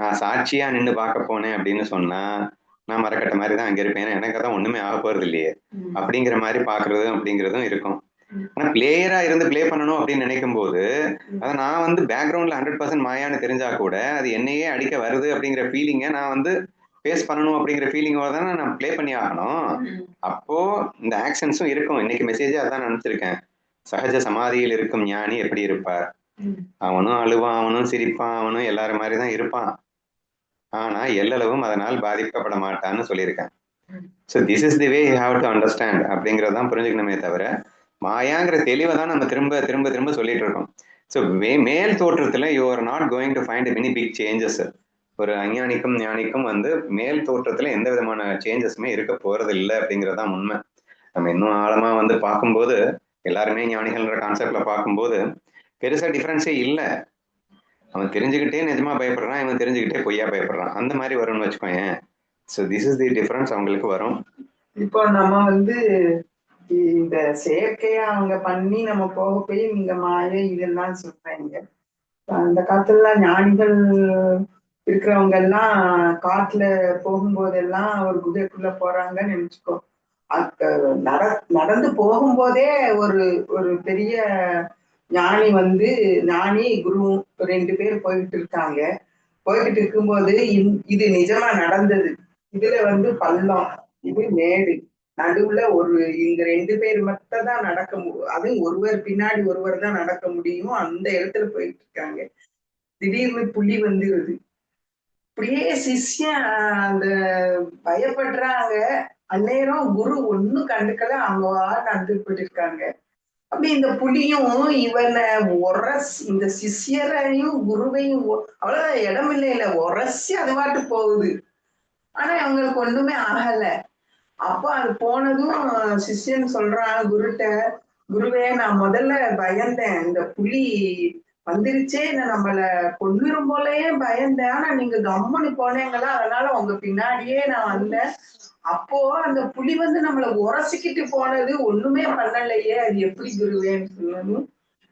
A: நான் சாட்சியா நின்று பார்க்க போனேன் அப்படின்னு சொன்னா நான் மரக்கட்ட மாதிரி தான் அங்க இருப்பேன், ஏன்னா எனக்கு அதான் ஒண்ணுமே ஆக போறது இல்லையே அப்படிங்கிற மாதிரி பாக்குறது அப்படிங்கிறதும் இருக்கும். ஆனா பிளேயரா இருந்து பிளே பண்ணணும் அப்படின்னு நினைக்கும் போது அதை நான் வந்து பேக்ரவுண்ட்ல 100% மாயான்னு தெரிஞ்சா கூட அது என்னையே அடிக்க வருது அப்படிங்கிற ஃபீலிங்கை நான் வந்து ஃபேஸ் பண்ணணும் அப்படிங்கிற ஃபீலிங்கோட தானே நான் பிளே பண்ணி ஆகணும். அப்போ இந்த ஆக்ஷன்ஸும் இருக்கும். இன்னைக்கு மெசேஜே அதான் நினைச்சிருக்கேன், சகஜ சமாதியில் இருக்கும் ஞானி எப்படி இருப்பார், அவனும் அழுவான், அவனும் சிரிப்பான், அவனும் எல்லாரும் மாதிரி தான் இருப்பான், ஆனா எல்லளவும் அதனால் பாதிக்கப்பட மாட்டான்னு சொல்லியிருக்கேன். So this is the way you have to understand அப்படிங்கிறதான் புரிஞ்சுக்கணுமே தவிர, மாயாங்கிற தெளிவை தான் நம்ம திரும்ப திரும்ப திரும்ப சொல்லிட்டு இருக்கோம். ஸோ மேல் தோற்றத்துல you are not going to find many big changes. ஒரு அஞ்ஞானிக்கும் ஞானிக்கும் வந்து மேல் தோற்றத்துல எந்த விதமான சேஞ்சஸுமே இருக்க போறது இல்லை அப்படிங்கறதுதான் உண்மை. நம்ம இன்னும் ஆழமா வந்து பார்க்கும்போது எல்லாருமே ஞானிகள்ன்ற கான்செப்ட்ல பார்க்கும்போது பெருசா டிஃபரன்ஸே இல்லை. அவன் தெரிஞ்சுக்கிட்டே நிஜமா பயப்படுறான், இவன் தெரிஞ்சுக்கிட்டே பொய்யா பயப்படுறான். அந்த மாதிரி வரும்னு வச்சுக்கோங்க. So this is the difference அவங்களுக்கு வரும்.
C: இப்போ நம்ம வந்து இந்த செயற்கையா அவங்க பண்ணி நம்ம போக போய் நீங்க மாயை இதெல்லாம் சொல்றீங்க. அந்த காலத்துல ஞானிகள் இருக்கிறவங்க எல்லாம் காட்டுல போகும்போதெல்லாம் ஒரு குகைக்குள்ள போறாங்கன்னு நினைச்சுக்கோ. நடந்து போகும்போதே ஒரு ஒரு பெரிய ஞானி வந்து ஞானி குரு 2 பேர் போயிட்டு இருக்காங்க. போய்கிட்டு இருக்கும்போது இது நிஜமா நடந்தது. இதுல வந்து பள்ளம், இது மேடு, நடுவுல இங்க 2 பேர் மட்டும் தான் நடக்க முடியும். அதுவும் ஒருவர் பின்னாடி ஒருவர் தான் நடக்க முடியும். அந்த இடத்துல போயிட்டு இருக்காங்க. திடீர்னு புலி வந்துருது. அப்படியே சிஷ்யன் அந்த பயப்படுறாங்க. அந்நேரம் குரு ஒண்ணும் கண்டுக்கல, அவங்க நடந்து போயிட்டு இருக்காங்க. அப்படி இந்த புலியும் இவனை இந்த சிஷ்யரையும் குருவையும் அவ்வளவு இடம் இல்லையில உரசி அது பாட்டு போகுது. ஆனா அவங்களுக்கு ஒண்ணுமே ஆகல. அப்போ அது போனதும் சிஷ்யன் சொல்றான் குருட்ட, குருவே நான் முதல்ல பயந்தேன், இந்த புலி வந்துருச்சே நம்மள கொன்னுரும் போலயே பயந்தேன். ஆனா நீங்க கம்முன்னு போனீங்களா, அதனால உங்க பின்னாடியே நான் வந்தேன். அப்போ அந்த புலி வந்து நம்மள உரசிக்கிட்டு போனது ஒண்ணுமே பண்ணலையே, அது எப்படி குருவேன்னு சொல்லணும்.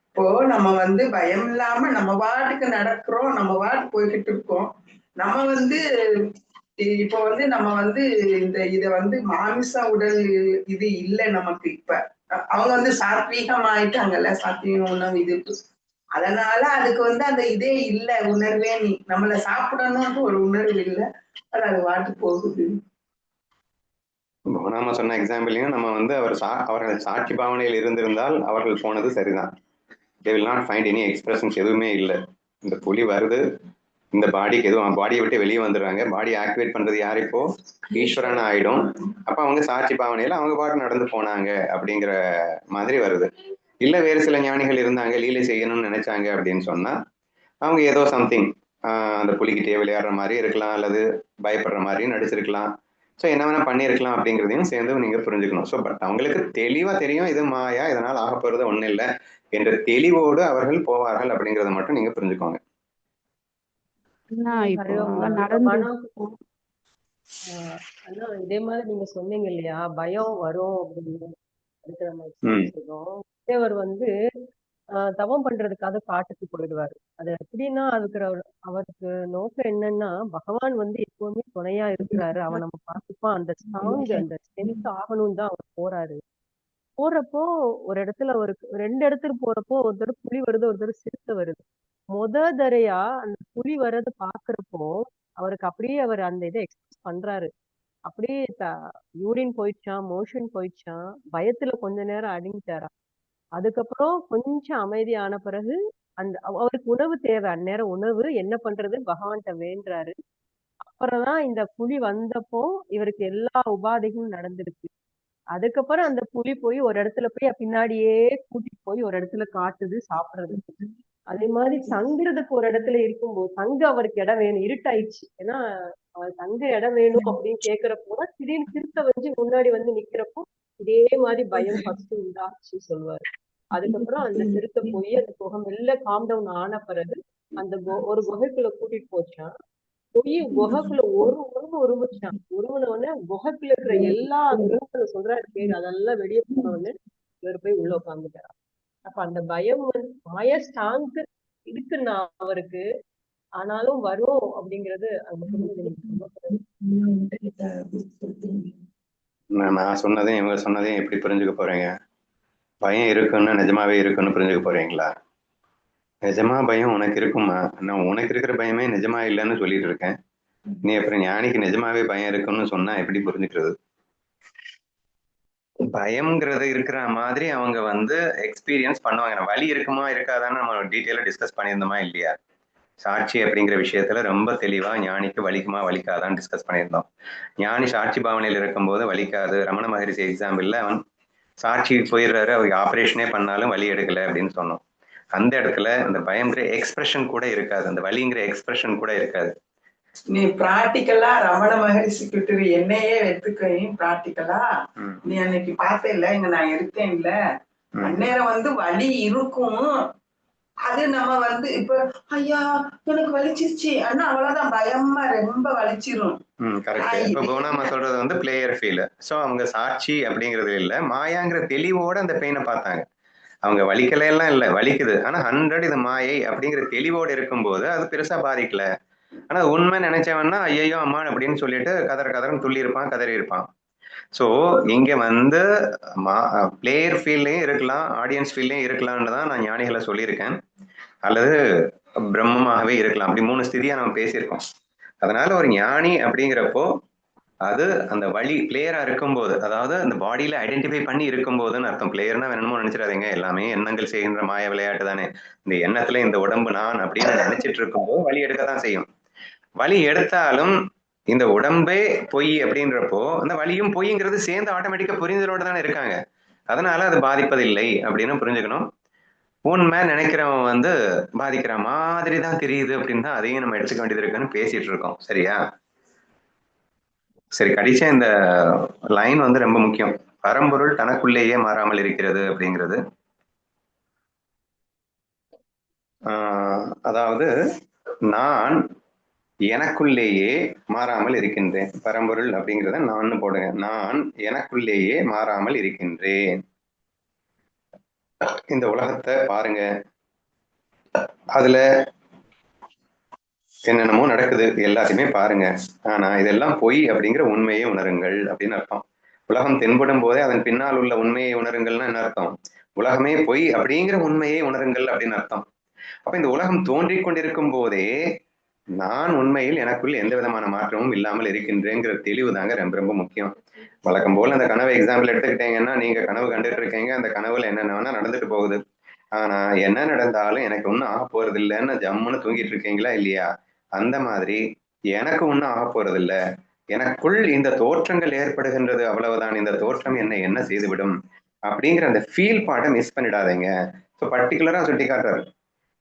C: இப்போ நம்ம வந்து பயம் இல்லாம நம்ம பாட்டுக்கு நடக்கிறோம், நம்ம பாட்டு போய்கிட்டு இருக்கோம். நம்ம வந்து இப்போ வந்து நம்ம வந்து இத வந்து மாமிச உடல் இது இல்லை நமக்கு. இப்ப அவங்க வந்து சாத்வீகம் ஆயிட்டாங்கல்ல, சாத்வீக உணவு இது. அதனால அதுக்கு வந்து அந்த இதே இல்லை, உணர்வே நீ நம்மள சாப்பிடணும்னு ஒரு உணர்வு இல்லை, அது வாட்டு போகுது.
A: நாம சொன்ன எக்ஸாம்பிளையும் நம்ம வந்து அவர்கள் சாட்சி பாவனையில் இருந்திருந்தால் அவர்கள் போனது சரிதான். they will not find any expressions, எதுவுமே இல்லை. இந்த புலி வருது, இந்த பாடிக்கு எதுவும் பாடியை விட்டு வெளியே வந்துடுறாங்க. பாடி ஆக்டிவேட் பண்றது யார்? இப்போ ஈஸ்வரன் ஆயிடும். அப்ப அவங்க சாட்சி பாவனையில அவங்க பாட்டு நடந்து போனாங்க அப்படிங்கிற மாதிரி வருது. இல்ல வேறு சில ஞானிகள் இருந்தாங்க, லீலை செய்யணும்னு நினைச்சாங்க அப்படின்னு சொன்னா அவங்க ஏதோ சம்திங் அந்த புலிக்கிட்டே விளையாடுற மாதிரி இருக்கலாம், அல்லது பயப்படுற மாதிரி நடிச்சிருக்கலாம். ஸோ என்ன வேணா பண்ணியிருக்கலாம் அப்படிங்கிறதையும் சேர்ந்து நீங்க புரிஞ்சுக்கணும். ஸோ பட் அவங்களுக்கு தெளிவா தெரியும் இது மாயா, இதனால் ஆக போறது ஒன்றும் இல்லை என்ற தெளிவோடு அவர்கள் போவார்கள் அப்படிங்கிறத மட்டும் நீங்க புரிஞ்சுக்கோங்க.
D: இதே மாதிரி நீங்க சொன்னீங்க இல்லையா, பயம் வரும் அப்படின்னு இருக்கிற மாதிரி சொல்றோம். தேவர் வந்து தவம் பண்றதுக்காக காட்டுக்கு போயிடுவாரு. அது எப்படின்னா அவருக்கு நோக்கம் என்னன்னா, பகவான் வந்து எப்பவுமே துணையா இருக்கிறாரு, அவன் நம்ம பார்த்துப்பான், அந்த ஸ்ட்ராங் அந்த ஸ்ட்ரென்த் ஆகணும் தான் அவர் போறாரு. போறப்போ ஒரு இடத்துல அவருக்கு 2 இடத்துக்கு போறப்போ ஒரு தடவை புலி வருது, ஒரு தடவை சிறுத்தை வருது. தரையா அந்த புலி வர்றதை பாக்குறப்போ அவருக்கு அப்படியே அவர் அந்த இதை எக்ஸ்பிரஸ் பண்றாரு. அப்படியே யூரின் போயிடுச்சான், மோஷன் போயிடுச்சான், பயத்துல கொஞ்ச நேரம் அடங்கிட்டாரா. அதுக்கப்புறம் கொஞ்சம் அமைதியான பிறகு அவருக்கு உணவு தேவை, அந்நேரம் உணவு என்ன பண்றது பகவான்கிட்ட வேண்டுறாரு. அப்புறம்தான் இந்த புலி வந்தப்போ இவருக்கு எல்லா உபாதைகளும் நடந்திருக்கு. அதுக்கப்புறம் அந்த புலி போய் ஒரு இடத்துல போய் பின்னாடியே கூட்டிட்டு போய் ஒரு இடத்துல காட்டுது சாப்பிடுறது. அதே மாதிரி தங்குறதுக்கு ஒரு இடத்துல இருக்கும்போது தங்க அவருக்கு இடம் வேணும், இருட்டாயிடுச்சு. ஏன்னா அவர் தங்க இடம் வேணும் அப்படின்னு கேக்குறப்போ திடீர்னு சிறுத்தை வந்து முன்னாடி வந்து நிக்கிறப்போ இதே மாதிரி பயம் ஃபர்ஸ்ட் உண்டாச்சு சொல்லுவாரு. அதுக்கப்புறம் அந்த சிறுத்தை போய் அந்த குகை மெல்ல காம் டவுன் ஆன பிறகு அந்த ஒரு குகைக்குள்ள கூட்டிட்டு போச்சான். போய் குகைக்குள்ள உருவச்சான். உருவனோடனே குகைக்குள்ள இருக்கிற எல்லா கிரகங்களும் சொல்றாரு பேரு, அதெல்லாம் வெளியே போனோடனே இவர் போய் உள்ள உட்காந்துட்டாரா. அப்ப அந்த பயம் மாய ஸ்ட்ராங்கு இருக்குன்னா அவருக்கு, ஆனாலும் வரும் அப்படிங்கிறது
A: நான் சொன்னதையும் இவங்க சொன்னதையும் எப்படி புரிஞ்சுக்க போறீங்க? பயம் இருக்குன்னு நிஜமாவே இருக்குன்னு புரிஞ்சுக்க போறீங்களா? நிஜமா பயம் உனக்கு இருக்குமா? நான் உனக்கு இருக்கிற பயமே நிஜமா இல்லைன்னு சொல்லிட்டு இருக்கேன். நீ அப்புறம் ஞானிக்கு நிஜமாவே பயம் இருக்குன்னு சொன்னா எப்படி புரிஞ்சுக்கிறது? பயம்ங்கிறது இருக்கிற மாதிரி அவங்க வந்து எக்ஸ்பீரியன்ஸ் பண்ணுவாங்க. வலி இருக்குமா இருக்காதான்னு நம்ம டீட்டெயிலாக டிஸ்கஸ் பண்ணியிருந்தோமா இல்லையா? சாட்சி அப்படிங்கிற விஷயத்துல ரொம்ப தெளிவா ஞானிக்கு வலிக்குமா வலிக்காதான்னு டிஸ்கஸ் பண்ணியிருந்தோம். ஞானி சாட்சி பாவனையில் இருக்கும்போது வலிக்காது. ரமண மகரிஷி எக்ஸாம்பிள்ல அவன் சாட்சி போயிடுறாரு, அவங்க ஆப்ரேஷனே பண்ணாலும் வலி எடுக்கல அப்படின்னு சொன்னோம். அந்த இடத்துல அந்த பயங்கிற எக்ஸ்பிரஷன் கூட இருக்காது, அந்த வலிங்கிற எக்ஸ்பிரஷன் கூட இருக்காது.
C: நீ பிராக்டிக்கலா ரமண மகரிஷி கிட்ட என்னையே எடுத்துக்கையும் பிராக்டிக்கலா நீ அன்னைக்கு பார்த்தே இல்ல இங்க நான் எடுத்தேன் இல்ல அந்நேரம் வந்து வலி இருக்கும். அது நம்ம வந்து இப்ப ஐயா எனக்கு வலிச்சிருச்சு ஆனா அவ்வளவுதான் பயமா ரொம்ப வலிச்சிரும்.
A: கரெக்ட். இப்ப போனாமா சொல்றது வந்து பிளேயர் ஃபீல். சோ அவங்க சாட்சி அப்படிங்கிறது இல்ல, மாயாங்கிற தெளிவோட அந்த பெயினை பார்த்தாங்க. அவங்க வலிக்கல எல்லாம் இல்ல, வலிக்குது, ஆனா 100 இது மாயை அப்படிங்கிற தெளிவோடு இருக்கும்போது அது பெருசா பாதிக்கல. ஆனா உண்மை நினைச்சவன்னா ஐயோ அம்மா அப்படின்னு சொல்லிட்டு கதறன்னு துள்ளி இருப்பான், கதறி இருப்பான். ஸோ இங்க வந்து பிளேயர் ஃபீல்லையும் இருக்கலாம், ஆடியன்ஸ் ஃபீல்லையும் இருக்கலாம்னு தான் நான் ஞானிகளை சொல்லியிருக்கேன். அல்லது பிரம்மமாகவே இருக்கலாம். அப்படி 3 ஸ்திதியா நம்ம பேசியிருக்கோம். அதனால ஒரு ஞானி அப்படிங்கிறப்போ அது அந்த வழி பிளேயரா இருக்கும்போது, அதாவது அந்த பாடியில ஐடென்டிஃபை பண்ணி இருக்கும்போதுன்னு அர்த்தம். பிளேயர்னா வேணுமோ நினைச்சிடாதீங்க, எல்லாமே எண்ணங்கள் செய்கின்ற மாய விளையாட்டு தானே. இந்த எண்ணத்துல இந்த உடம்பு நான் அப்படின்னு நினைச்சிட்டு இருக்கும்போது வழி எடுக்கத்தான் செய்யும். வழி எடுத்தாலும் இந்த உடம்பே பொய் அப்படின்றப்போ அந்த வலியும் பொய்ங்கிறது சேர்ந்து ஆட்டோமேட்டிக்கா புரிதலோட தானே இருக்காங்க. அதனால அது பாதிப்பதில்லை அப்படின்னு புரிஞ்சுக்கணும். உண்மை நினைக்கிறவன் வந்து பாதிக்கிற மாதிரி தான் தெரியுது அப்படின்னு தான் அதையும் நம்ம எடுத்துக்க வேண்டியது இருக்குன்னு பேசிட்டு இருக்கோம். சரியா? சரி, கடைசியா இந்த லைன் வந்து ரொம்ப முக்கியம். பரம்பொருள் தனக்குள்ளேயே மாறாமல் இருக்கிறது அப்படிங்கிறது. அதாவது நான் எனக்குள்ளேயே மாறாமல் இருக்கின்றேன். பரம்பொருள் அப்படிங்கிறத நான் போடுங்க. நான் எனக்குள்ளேயே மாறாமல் இருக்கின்றேன். இந்த உலகத்தை பாருங்க, அதுல என்னென்னமோ நடக்குது, எல்லாத்தையுமே பாருங்க. ஆனா இதெல்லாம் பொய் அப்படிங்கிற உண்மையை உணருங்கள் அப்படின்னு அர்த்தம். உலகம் தென்படும் போதே அதன் பின்னால் உள்ள உண்மையை உணருங்கள்னா என்ன அர்த்தம்? உலகமே பொய் அப்படிங்கிற உண்மையை உணருங்கள் அப்படின்னு அர்த்தம். அப்ப இந்த உலகம் தோன்றிக் கொண்டிருக்கும் போதே நான் உண்மையில் எனக்குள் எந்த விதமான மாற்றமும் இல்லாமல் இருக்கின்றேங்கிற தெளிவு தாங்க ரொம்ப ரொம்ப முக்கியம். வழக்கம் போல அந்த கனவு எக்ஸாம்பிள் எடுத்துக்கிட்டீங்கன்னா, நீங்க கனவு கண்டுட்டு இருக்கீங்க, அந்த கனவுல என்னென்ன நடந்துட்டு போகுது. ஆனா என்ன நடந்தாலும் எனக்கு ஒன்றும் ஆக போறது இல்லைன்னு ஜம்முன்னு தூங்கிட்டு இருக்கீங்களா இல்லையா? அந்த மாதிரி எனக்கு ஒன்றும் ஆக போறது இல்ல, எனக்குள் இந்த தோற்றங்கள் ஏற்படுகின்றது, அவ்வளவுதான். இந்த தோற்றம் என்ன செய்துவிடும் அப்படிங்கிற அந்த ஃபீல் பார்ட்டை மிஸ் பண்ணிடாதீங்க. ஸோ பர்டிகுலரா சுட்டி காட்டுறாரு,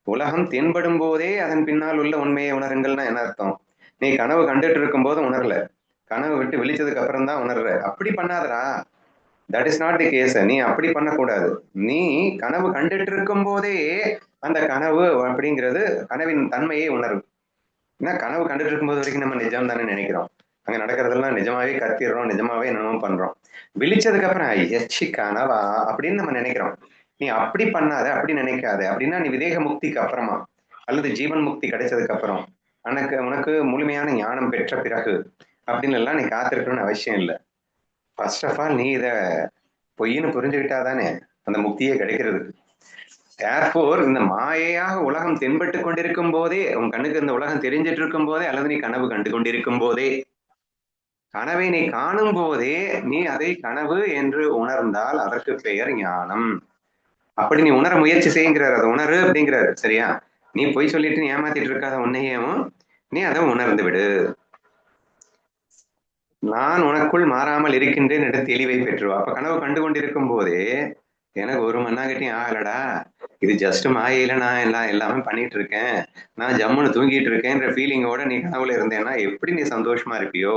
A: உலகம் தென்படும் போதே அதன் பின்னால் உள்ள உண்மையை உணருங்கள்னா என்ன அர்த்தம்? நீ கனவு கண்டுட்டு இருக்கும் போது உணரல, கனவு விட்டு விழிச்சதுக்கு அப்புறம் தான் உணர்ற. அப்படி பண்ணாதரா, that is not the case. நீ அப்படி பண்ணக்கூடாது. நீ கனவு கண்டுட்டு இருக்கும் போதே அந்த கனவு அப்படிங்கிறது கனவின் தன்மையை உணரும். ஏன்னா கனவு கண்டுட்டு இருக்கும்போது வரைக்கும் நம்ம நிஜம் தானே நினைக்கிறோம், அங்க நடக்கிறதெல்லாம் நிஜமாவே கத்திடுறோம், நிஜமாவே என்னென்னமோ பண்றோம். விழிச்சதுக்கு அப்புறம் எச்சி கனவா அப்படின்னு நம்ம நினைக்கிறோம். நீ அப்படி பண்ணாத, அப்படி நினைக்காத. அப்படின்னா நீ விதேக முக்திக்கு அப்புறமா அல்லது ஜீவன் முக்தி கிடைச்சதுக்கு அப்புறம் உனக்கு முழுமையான ஞானம் பெற்ற பிறகு அப்படின்னு எல்லாம் நீ காத்திருக்கணும்னு அவசியம் இல்லை. ஃபர்ஸ்ட் ஆஃப் ஆல் நீ இதை பொய்ன்னு புரிஞ்சுக்கிட்டாதானே அந்த முக்தியே கிடைக்கிறது. தேர்ஃபோர் இந்த மாயையாக உலகம் தென்பட்டு கொண்டிருக்கும் போதே, உன் கண்ணுக்கு இந்த உலகம் தெரிஞ்சிட்டு இருக்கும் போதே, அல்லது நீ கனவு கண்டு கொண்டிருக்கும் போதே, கனவை நீ காணும் போதே நீ அதை கனவு என்று உணர்ந்தால் அதற்கு பெயர் ஞானம். அப்படி நீ உணர முயற்சி செய்கிறார், அதை உணரு அப்படிங்கிறாரு. சரியா? நீ பொய் சொல்லிட்டு நீ ஏமாத்திட்டு இருக்காத உன்னையும் நீ அதை உணர்ந்து விடு. நான் உனக்குள் மாறாமல் இருக்கின்றேன் என்று தெளிவை பெற்றுவா. அப்ப கனவு கண்டு கொண்டிருக்கும் போதே எனக்கு ஒரு மண்ணாகட்டியும் ஆகலடா, இது ஜஸ்ட் மாயில நான் எல்லாமே பண்ணிட்டு இருக்கேன், நான் ஜம்முன்னு தூங்கிட்டு இருக்கேன்ற ஃபீலிங்கோட நீ கனவுல இருந்தேன்னா எப்படி நீ சந்தோஷமா இருப்பியோ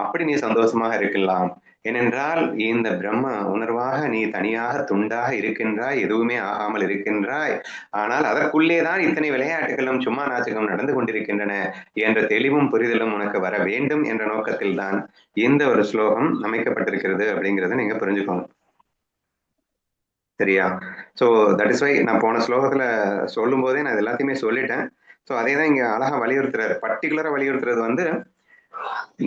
A: அப்படி நீ சந்தோஷமாக இருக்கலாம். ஏனென்றால் இந்த பிரம்ம உணர்வாக நீ தனியாக துண்டாக இருக்கின்றாய், எதுவுமே ஆகாமல் இருக்கின்றாய். ஆனால் அதற்குள்ளேதான் இத்தனை விளையாட்டுகளும் சும்மா நாச்சுகளும் நடந்து கொண்டிருக்கின்றன என்ற தெளிவும் புரிதலும் உனக்கு வர வேண்டும் என்ற நோக்கத்தில் தான் இந்த ஒரு ஸ்லோகம் அமைக்கப்பட்டிருக்கிறது அப்படிங்கிறத நீங்க புரிஞ்சுக்கணும். சரியா? ஸோ தட் இஸ் வை நான் போன ஸ்லோகத்துல சொல்லும் போதே நான் எல்லாத்தையுமே சொல்லிட்டேன். ஸோ அதே தான் இங்க அழகா வலியுறுத்துறாரு. பர்டிகுலரா வலியுறுத்துறது வந்து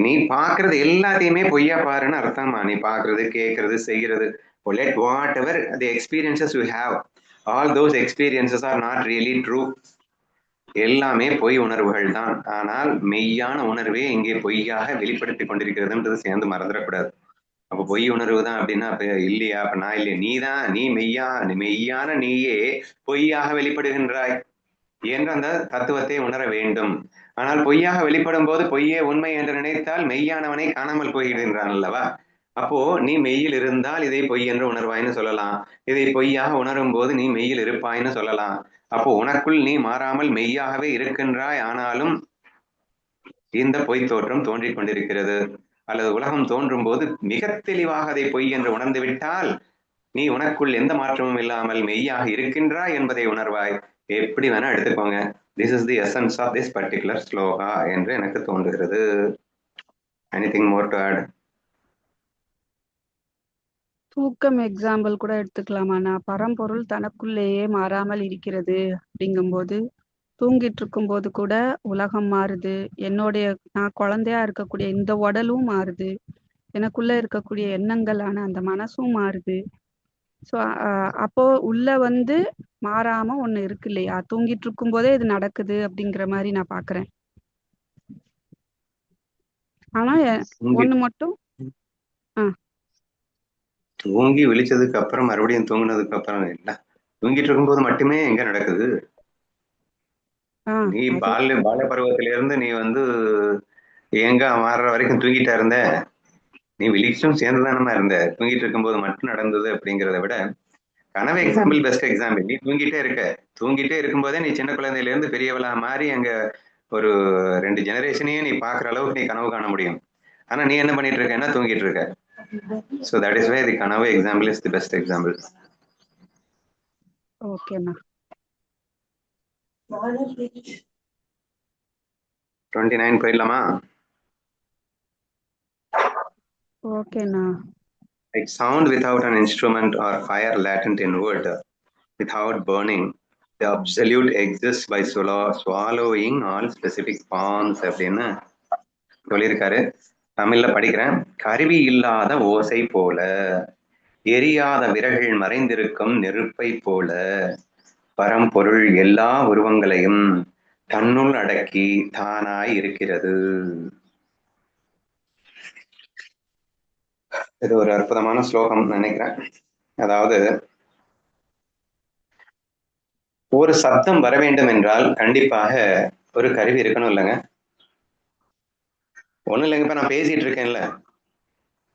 A: நீ பாக்குறது எல்லாத்தையுமே பொய்யா பாருன்னு அர்த்தமா. நீ பாக்குறது, கேட்கறது, செய்கிறது, let whatever the experiences you have, all those experiences are not really true. எல்லாமே பொய் உணர்வுகள் தான். ஆனால் மெய்யான உணர்வே இங்கே பொய்யாக வெளிப்படுத்தி கொண்டிருக்கிறதுன்றது சேர்ந்து மறந்துடக்கூடாது. அப்ப பொய் உணர்வு தான் அப்படின்னா அப்ப இல்லையா? அப்ப நான் இல்லையா? நீ மெய்யான நீயே பொய்யாக வெளிப்படுகின்றாய் என்ற அந்த தத்துவத்தை உணர வேண்டும். ஆனால் பொய்யாக வெளிப்படும் போது பொய்யே உண்மை என்று நினைத்தால் மெய்யானவனை காணாமல் போய்கின்றான் அல்லவா? அப்போ நீ மெய்யில் இருந்தால் இதை பொய் என்று உணர்வாய்னு சொல்லலாம், இதை பொய்யாக உணரும் போது நீ மெய்யில் இருப்பாய்னு சொல்லலாம். அப்போ உனக்குள் நீ மாறாமல் மெய்யாகவே இருக்கின்றாய். ஆனாலும் இந்த பொய் தோற்றம் தோன்றிக் கொண்டிருக்கிறது. அல்லது உலகம் தோன்றும் போது மிக தெளிவாக அதை பொய் என்று உணர்ந்து விட்டால் நீ உனக்குள் எந்த மாற்றமும் இல்லாமல் மெய்யாக இருக்கின்றாய் என்பதை உணர்வாய். எப்படி வேணா எடுத்துக்கோங்க. This is the essence of this particular sloka என்று எனக்கு தோன்றுகிறது. Anything more to add?
B: தூக்கம் எக்ஸாம்பிள் கூட எடுத்துக்கலாமாண்ணா? பரம்பொருள் தனக்குள்ளேயே மாறாமல் இருக்கிறது அப்படிங்கும்போது தூங்கிட்டு இருக்கும்போது கூட உலகம் மாறுது. நான் குழந்தையா இருக்கக்கூடிய இந்த உடலும் மாறுது. எனக்குள்ள இருக்கக்கூடிய எண்ணங்களான அந்த மனசும் மாறுது. ஸோ அப்போ உள்ள மாறாம ஒண்ணு இருக்கு இல்லையா? தூங்கிட்டு இருக்கும் போதே இது நடக்குது அப்படிங்கிற மாதிரி நான் பாக்குறேன். ஆனா ஒண்ணு மட்டும்
A: தூங்கி விழிச்சதுக்கு அப்புறம் மறுபடியும் தூங்கினதுக்கு அப்புறம் இல்ல, தூங்கிட்டு இருக்கும்போது மட்டுமே எங்க நடக்குது? நீ பால்ய பருவத்தில இருந்து நீ எங்க மாறுற வரைக்கும் தூங்கிட்டா இருந்த. நீ விழிச்சும் சேர்ந்துதானமா இருந்த. தூங்கிட்டு இருக்கும்போது மட்டும் நடந்தது அப்படிங்கிறத விட கனவு எக்ஸாம்பிள் பெஸ்ட் எக்ஸாம்பிள். நீ தூங்கிட்டே இருக்க. தூங்கிட்டே இருக்கும்போதே நீ சின்ன குழந்தையில இருந்து பெரியவளா மாறி அங்க ஒரு 2 ஜெனரேஷனையே நீ பாக்குற அளவுக்கு நீ கனவு காண முடியும். ஆனா நீ என்ன பண்ணிட்டு இருக்கன்னா தூங்கிட்டு இருக்க. So that is why the கனவு example is the best example.
B: ஓகேண்ணா.
A: 29 போயிடலாமா?
B: ஓகேண்ணா.
A: Like sound without an instrument or fire latent in wood, without burning, the absolute exists by swallowing all specific forms அப்படின்னு சொல்லியிருக்காரு. தமிழ்ல படிக்கிறேன். கருவி இல்லாத ஓசை போல, எரியாத விறகில் மறைந்திருக்கும் நெருப்பை போல, பரம்பொருள் எல்லா உருவங்களையும் தன்னுள் அடக்கி தானாய் இருக்கிறது. இது ஒரு அற்புதமான ஸ்லோகம் நினைக்கிறேன். அதாவது ஒரு சப்தம் வர வேண்டும் என்றால் கண்டிப்பாக ஒரு கருவி இருக்கணும் இல்லைங்க? ஒண்ணும் இல்லைங்க, இப்ப நான் பேசிட்டு இருக்கேன்ல,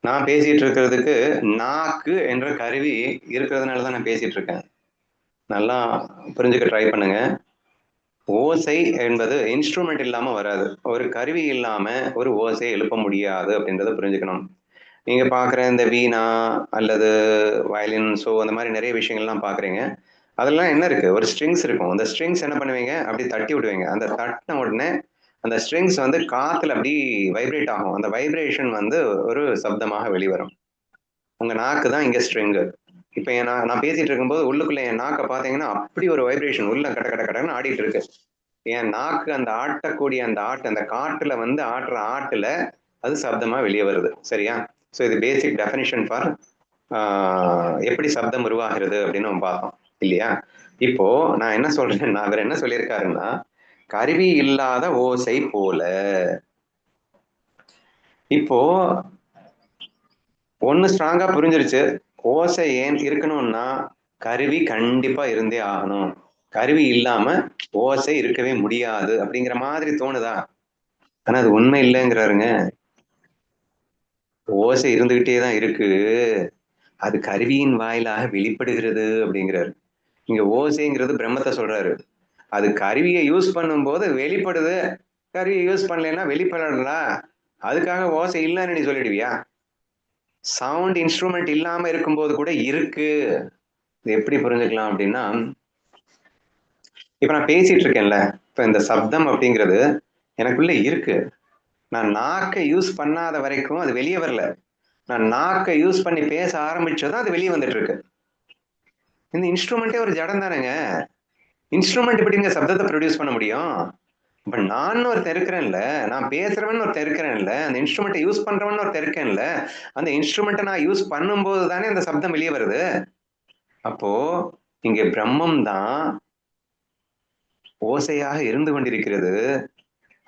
A: நான் பேசிட்டு இருக்கிறதுக்கு நாக்கு என்ற கருவி இருக்கிறதுனாலதான் நான் பேசிட்டு இருக்கேன். நல்லா புரிஞ்சுக்க ட்ரை பண்ணுங்க. ஓசை என்பது இன்ஸ்ட்ருமெண்ட் இல்லாம வராது. ஒரு கருவி இல்லாம ஒரு ஓசை எழுப்ப முடியாது அப்படின்றத புரிஞ்சுக்கணும். நீங்க பாக்குற இந்த வீணா அல்லது வயலின், ஸோ அந்த மாதிரி நிறைய விஷயங்கள்லாம் பாக்குறீங்க. அதெல்லாம் என்ன இருக்கு? ஒரு ஸ்ட்ரிங்ஸ் இருக்கும். அந்த ஸ்ட்ரிங்ஸ் என்ன பண்ணுவீங்க? அப்படி தட்டி விடுவீங்க. அந்த தட்டின உடனே அந்த ஸ்ட்ரிங்ஸ் காத்துல அப்படி வைப்ரேட் ஆகும். அந்த வைப்ரேஷன் ஒரு சப்தமாக வெளிவரும். உங்க நாக்கு தான் இங்க ஸ்ட்ரிங்கு. இப்ப நான் பேசிட்டு இருக்கும்போது உள்ளுக்குள்ள என் நாக்கை பாத்தீங்கன்னா அப்படி ஒரு வைப்ரேஷன் உள்ள கட கட கடன்னு ஆடிட்டு இருக்கு. என் நாக்கு அந்த ஆட்டக்கூடிய அந்த அந்த காட்டுல ஆட்டுற ஆட்டுல அது சப்தமா வெளியே வருது. சரியா? ஸோ இது பேசிக் டெஃபினிஷன் ஃபார் எப்படி சப்தம் உருவாகிறது அப்படின்னு நம்ம பார்த்தோம் இல்லையா? இப்போ நான் என்ன சொல்றேன், அவர் என்ன சொல்லியிருக்காருன்னா கருவி இல்லாத ஓசை போல. இப்போ ஒண்ணு ஸ்ட்ராங்கா புரிஞ்சிருச்சு. ஓசை ஏன் இருக்கணும்னா கருவி கண்டிப்பா இருந்தே ஆகணும். கருவி இல்லாம ஓசை இருக்கவே முடியாது அப்படிங்கிற மாதிரி தோணுதா? ஆனா அது உண்மை இல்லைங்கிறாருங்க. ஓசை இருந்துகிட்டே தான் இருக்கு, அது கருவியின் வாயிலாக வெளிப்படுகிறது அப்படிங்கிறாரு. இங்க ஓசைங்கிறது பிரம்மத்தை சொல்றாரு. அது கருவியை யூஸ் பண்ணும் போது வெளிப்படுது. கருவியை யூஸ் பண்ணலன்னா வெளிப்படா. அதுக்காக ஓசை இல்லைன்னு நீ சொல்லிடுவியா? சவுண்ட் இன்ஸ்ட்ருமெண்ட் இல்லாம இருக்கும்போது கூட இருக்கு. இது எப்படி புரிஞ்சுக்கலாம் அப்படின்னா, இப்ப நான் பேசிட்டு இருக்கேன்ல, இப்ப இந்த சப்தம் அப்படிங்கிறது எனக்குள்ள இருக்கு. நான் நாக்கை யூஸ் பண்ணாத வரைக்கும் அது வெளியே வரல. நான் நாக்கை யூஸ் பண்ணி பேச ஆரம்பிச்சதும் அது வெளியே வந்துட்டு இருக்கு. இந்த இன்ஸ்ட்ருமெண்டே ஒரு ஜடம் தானேங்க. இன்ஸ்ட்ருமெண்ட் எப்படிங்க சப்தத்தை ப்ரொடியூஸ் பண்ண முடியும்? இப்ப நான் ஒருத்தர் இருக்கிறேன்ல, நான் பேசுறவன் ஒருத்தர் இருக்கிறேன்ல, அந்த இன்ஸ்ட்ருமெண்ட்டை யூஸ் பண்றவன் ஒருத்தர் இருக்கேன்ல, அந்த இன்ஸ்ட்ருமெண்ட்டை நான் யூஸ் பண்ணும்போது தானே அந்த சப்தம் வெளியே வருது. அப்போ இங்க பிரம்மம் தான் ஓசையாக இருந்து கொண்டிருக்கிறது.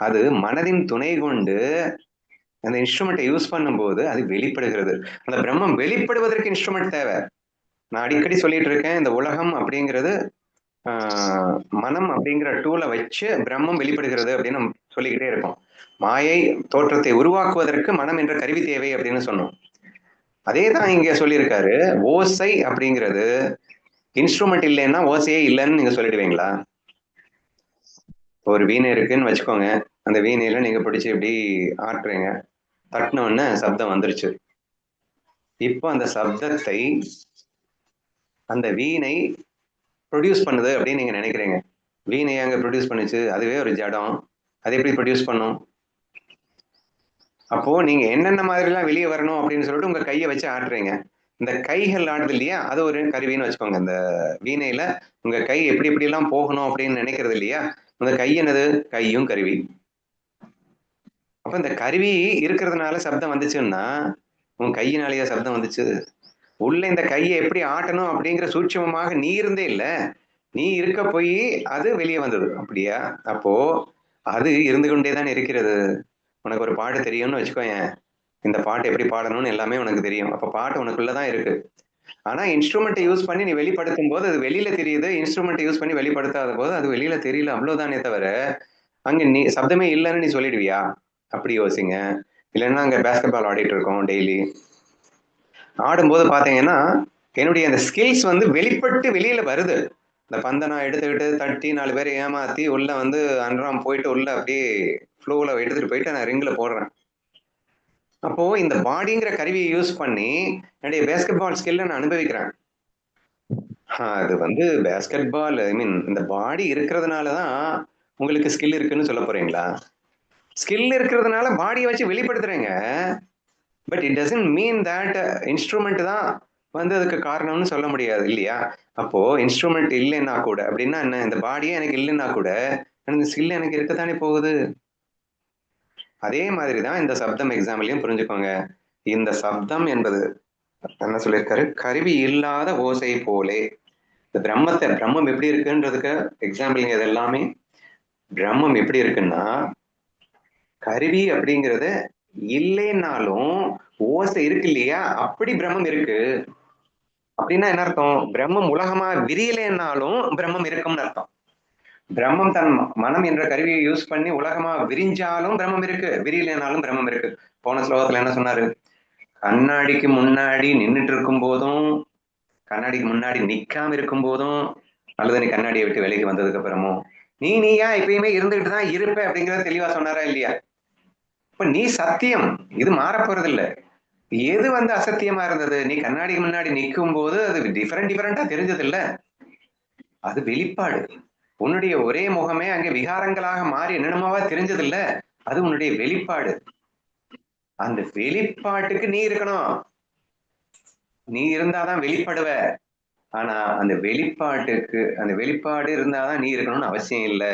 A: அது மனதின் துணை கொண்டு அந்த இன்ஸ்ட்ருமெண்ட்டை யூஸ் பண்ணும்போது அது வெளிப்படுகிறது. அந்த பிரம்மம் வெளிப்படுவதற்கு இன்ஸ்ட்ருமெண்ட் தேவை. நான் அடிக்கடி சொல்லிட்டு இருக்கேன், இந்த உலகம் அப்படிங்கிறது மனம் அப்படிங்கிற டூலை வச்சு பிரம்மம் வெளிப்படுகிறது அப்படின்னு நம்ம சொல்லிக்கிட்டே இருக்கோம். மாயை தோற்றத்தை உருவாக்குவதற்கு மனம் என்ற கருவி தேவை அப்படின்னு சொன்னோம். அதே தான் இங்க சொல்லியிருக்காரு. ஓசை அப்படிங்கிறது இன்ஸ்ட்ருமெண்ட் இல்லைன்னா ஓசையே இல்லைன்னு நீங்க சொல்லிடுவீங்களா? ஒரு வீணை இருக்குன்னு வச்சுக்கோங்க. அந்த வீணையில நீங்க பிடிச்சி இப்படி ஆட்டுறீங்க, தட்டின உடனே சப்தம் வந்துருச்சு. இப்போ அந்த சப்தத்தை அந்த வீணை ப்ரொடியூஸ் பண்ணுது அப்படின்னு நீங்க நினைக்கிறீங்க. வீணை அங்க ப்ரொடியூஸ் பண்ணுச்சு, அதுவே ஒரு ஜடம், அது எப்படி ப்ரொடியூஸ் பண்ணும்? அப்போ நீங்க என்னென்ன மாதிரிலாம் வெளியே வரணும் அப்படின்னு சொல்லிட்டு உங்க கையை வச்சு ஆட்டுறீங்க. இந்த கைகள் ஆடுது இல்லையா, அது ஒரு கருவின்னு வச்சுக்கோங்க. இந்த வீணையில உங்க கை எப்படி எப்படி எல்லாம் போகணும் அப்படின்னு நினைக்கிறது இல்லையா, உங்க கை என்னது? கையும் கருவி. அப்ப இந்த கருவி இருக்கிறதுனால சப்தம் வந்துச்சுன்னா உன் கையினாலேயே சப்தம் வந்துச்சு. உள்ள இந்த கையை எப்படி ஆட்டணும் அப்படிங்கிற சூட்சமமாக நீ இருந்தே இல்ல, நீ இருக்க போய் அது வெளியே வந்தது. அப்படியா? அப்போ அது இருந்து கொண்டேதான் இருக்கிறது. உனக்கு ஒரு பாட்டு தெரியும்னு வச்சுக்கோயேன், இந்த பாட்டு எப்படி பாடணும்னு எல்லாமே உனக்கு தெரியும். அப்ப பாட்டு உனக்குள்ளதான் இருக்கு. ஆனா இன்ஸ்ட்ருமெண்ட்டை யூஸ் பண்ணி நீ வெளிப்படுத்தும் போது அது வெளியில தெரியுது, இன்ஸ்ட்ருமெண்ட் யூஸ் பண்ணி வெளிப்படுத்தாத போது அது வெளியில தெரியல, அவ்வளவுதானே தவிர அங்க நீ சப்தமே இல்லைன்னு நீ சொல்லிடுவியா? அப்படி யோசிங்க. இல்லைன்னா அங்க பேஸ்கெட் பால் ஆடிட்டு இருக்கோம் டெய்லி, ஆடும்போது பாத்தீங்கன்னா என்னுடைய அந்த ஸ்கில்ஸ் வந்து வெளிப்பட்டு வெளியில வருது. இந்த பந்தை நான் எடுத்துக்கிட்டு தட்டி 4 பேரை ஏமாத்தி உள்ள வந்து அன்றாம் போயிட்டு உள்ள அப்படியே ஃப்ளோவில் எடுத்துட்டு போயிட்டு நான் ரிங்ல போடுறேன். அப்போ இந்த பாடிங்கிற கருவியை யூஸ் பண்ணி என்னுடைய பேஸ்கெட் பால் ஸ்கில்ல நான் அனுபவிக்கிறேன். அது வந்து பேஸ்கெட் பால், ஐ மீன் இந்த பாடி இருக்கிறதுனாலதான் உங்களுக்கு ஸ்கில் இருக்குன்னு சொல்ல போறீங்களா? ஸ்கில் இருக்கிறதுனால பாடியை வச்சு வெளிப்படுத்துறீங்க. But it doesn't mean that instrument தான் வந்து அதுக்கு காரணம்னு சொல்ல முடியாது இல்லையா? அப்போ இன்ஸ்ட்ருமெண்ட் இல்லைன்னா கூட, அப்படின்னா என்ன, இந்த பாடியே எனக்கு இல்லைன்னா கூட அந்த ஸ்கில் எனக்கு இருக்கத்தானே போகுது. அதே மாதிரிதான் இந்த சப்தம் எக்ஸாம்பிளையும் புரிஞ்சுக்கோங்க. இந்த சப்தம் என்பது என்ன சொல்லியிருக்காரு? கருவி இல்லாத ஓசை போலே. இந்த பிரம்மம் எப்படி இருக்குன்றதுக்கு எக்ஸாம்பிள் இது எல்லாமே. பிரம்மம் எப்படி இருக்குன்னா, கருவி அப்படிங்கிறது இல்லைன்னாலும் ஓசை இருக்கு இல்லையா, அப்படி பிரம்மம் இருக்கு. அப்படின்னா என்ன அர்த்தம்? பிரம்மம் உலகமா விரியலைன்னாலும் பிரம்மம் இருக்கும்னு அர்த்தம். பிரம்மம் தன் மனம் என்ற கருவியை யூஸ் பண்ணி உலகமா விரிஞ்சாலும் பிரம்மம் இருக்கு, விரியலைனாலும் பிரம்மம் இருக்கு. போன ஸ்லோகத்துல என்ன சொன்னாரு? கண்ணாடிக்கு முன்னாடி நின்றுட்டு இருக்கும் போதும், கண்ணாடிக்கு முன்னாடி நிக்காம இருக்கும் போதும், அல்லது நீ கண்ணாடியை விட்டு வெளிக்கு வந்ததுக்கு அப்புறமும் நீயா எப்பயுமே இருந்துகிட்டு தான் இருப்ப அப்படிங்கறத தெளிவா சொன்னாரா இல்லையா? இப்ப நீ சத்தியம், இது மாற போறது இல்லை. எது வந்து அசத்தியமா இருந்தது? நீ கண்ணாடிக்கு முன்னாடி நிற்கும் போது அது டிஃபரெண்டா தெரிஞ்சது இல்ல, அது வெளிப்பாடு. உன்னுடைய ஒரே முகமே அங்கே விகாரங்களாக மாறி என்னென்னமாவா தெரிஞ்சது இல்ல, அது உன்னுடைய வெளிப்பாடு. அந்த வெளிப்பாட்டுக்கு நீ இருக்கணும். நீ இருந்தாதான் வெளிப்படுவ. ஆனா அந்த வெளிப்பாடு இருந்தாதான் நீ இருக்கணும்னு அவசியம் இல்லை.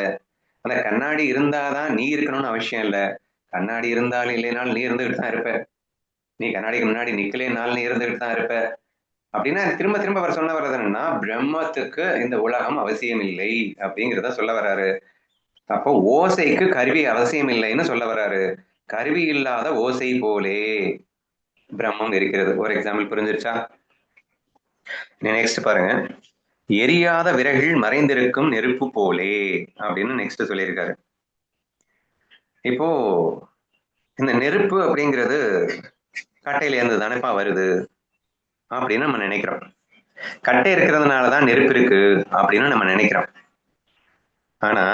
A: அந்த கண்ணாடி இருந்தாதான் நீ இருக்கணும்னு அவசியம் இல்லை. கண்ணாடி இருந்தாலும் இல்லைனாலும் நீ இருந்துகிட்டு தான் இருப்ப. நீ கண்ணாடிக்கு முன்னாடி நிக்கலைனாலும் நீ இருந்துகிட்டு தான் இருப்ப. அப்படின்னா திரும்ப திரும்ப அவர் சொல்ல வர்றது என்னன்னா, பிரம்மத்துக்கு இந்த உலகம் அவசியம் இல்லை அப்படிங்கிறத சொல்ல வர்றாரு. அப்போ ஓசைக்கு கருவி அவசியம் இல்லைன்னு சொல்ல வர்றாரு. கருவி இல்லாத ஓசை போலே பிரம்மம் இருக்கிறது. ஒரு எக்ஸாம்பிள் புரிஞ்சிருச்சா? நெக்ஸ்ட் பாருங்க. எரியாத விறகில் மறைந்திருக்கும் நெருப்பு போலே அப்படின்னு நெக்ஸ்ட் சொல்லியிருக்காரு. இப்போ இந்த நெருப்பு அப்படிங்கிறது கட்டையில இருந்து தானேப்பா வருது அப்படின்னு நம்ம நினைக்கிறோம். கட்டை இருக்கிறதுனாலதான் நெருப்பு இருக்கு அப்படின்னு நம்ம நினைக்கிறோம். ஆனா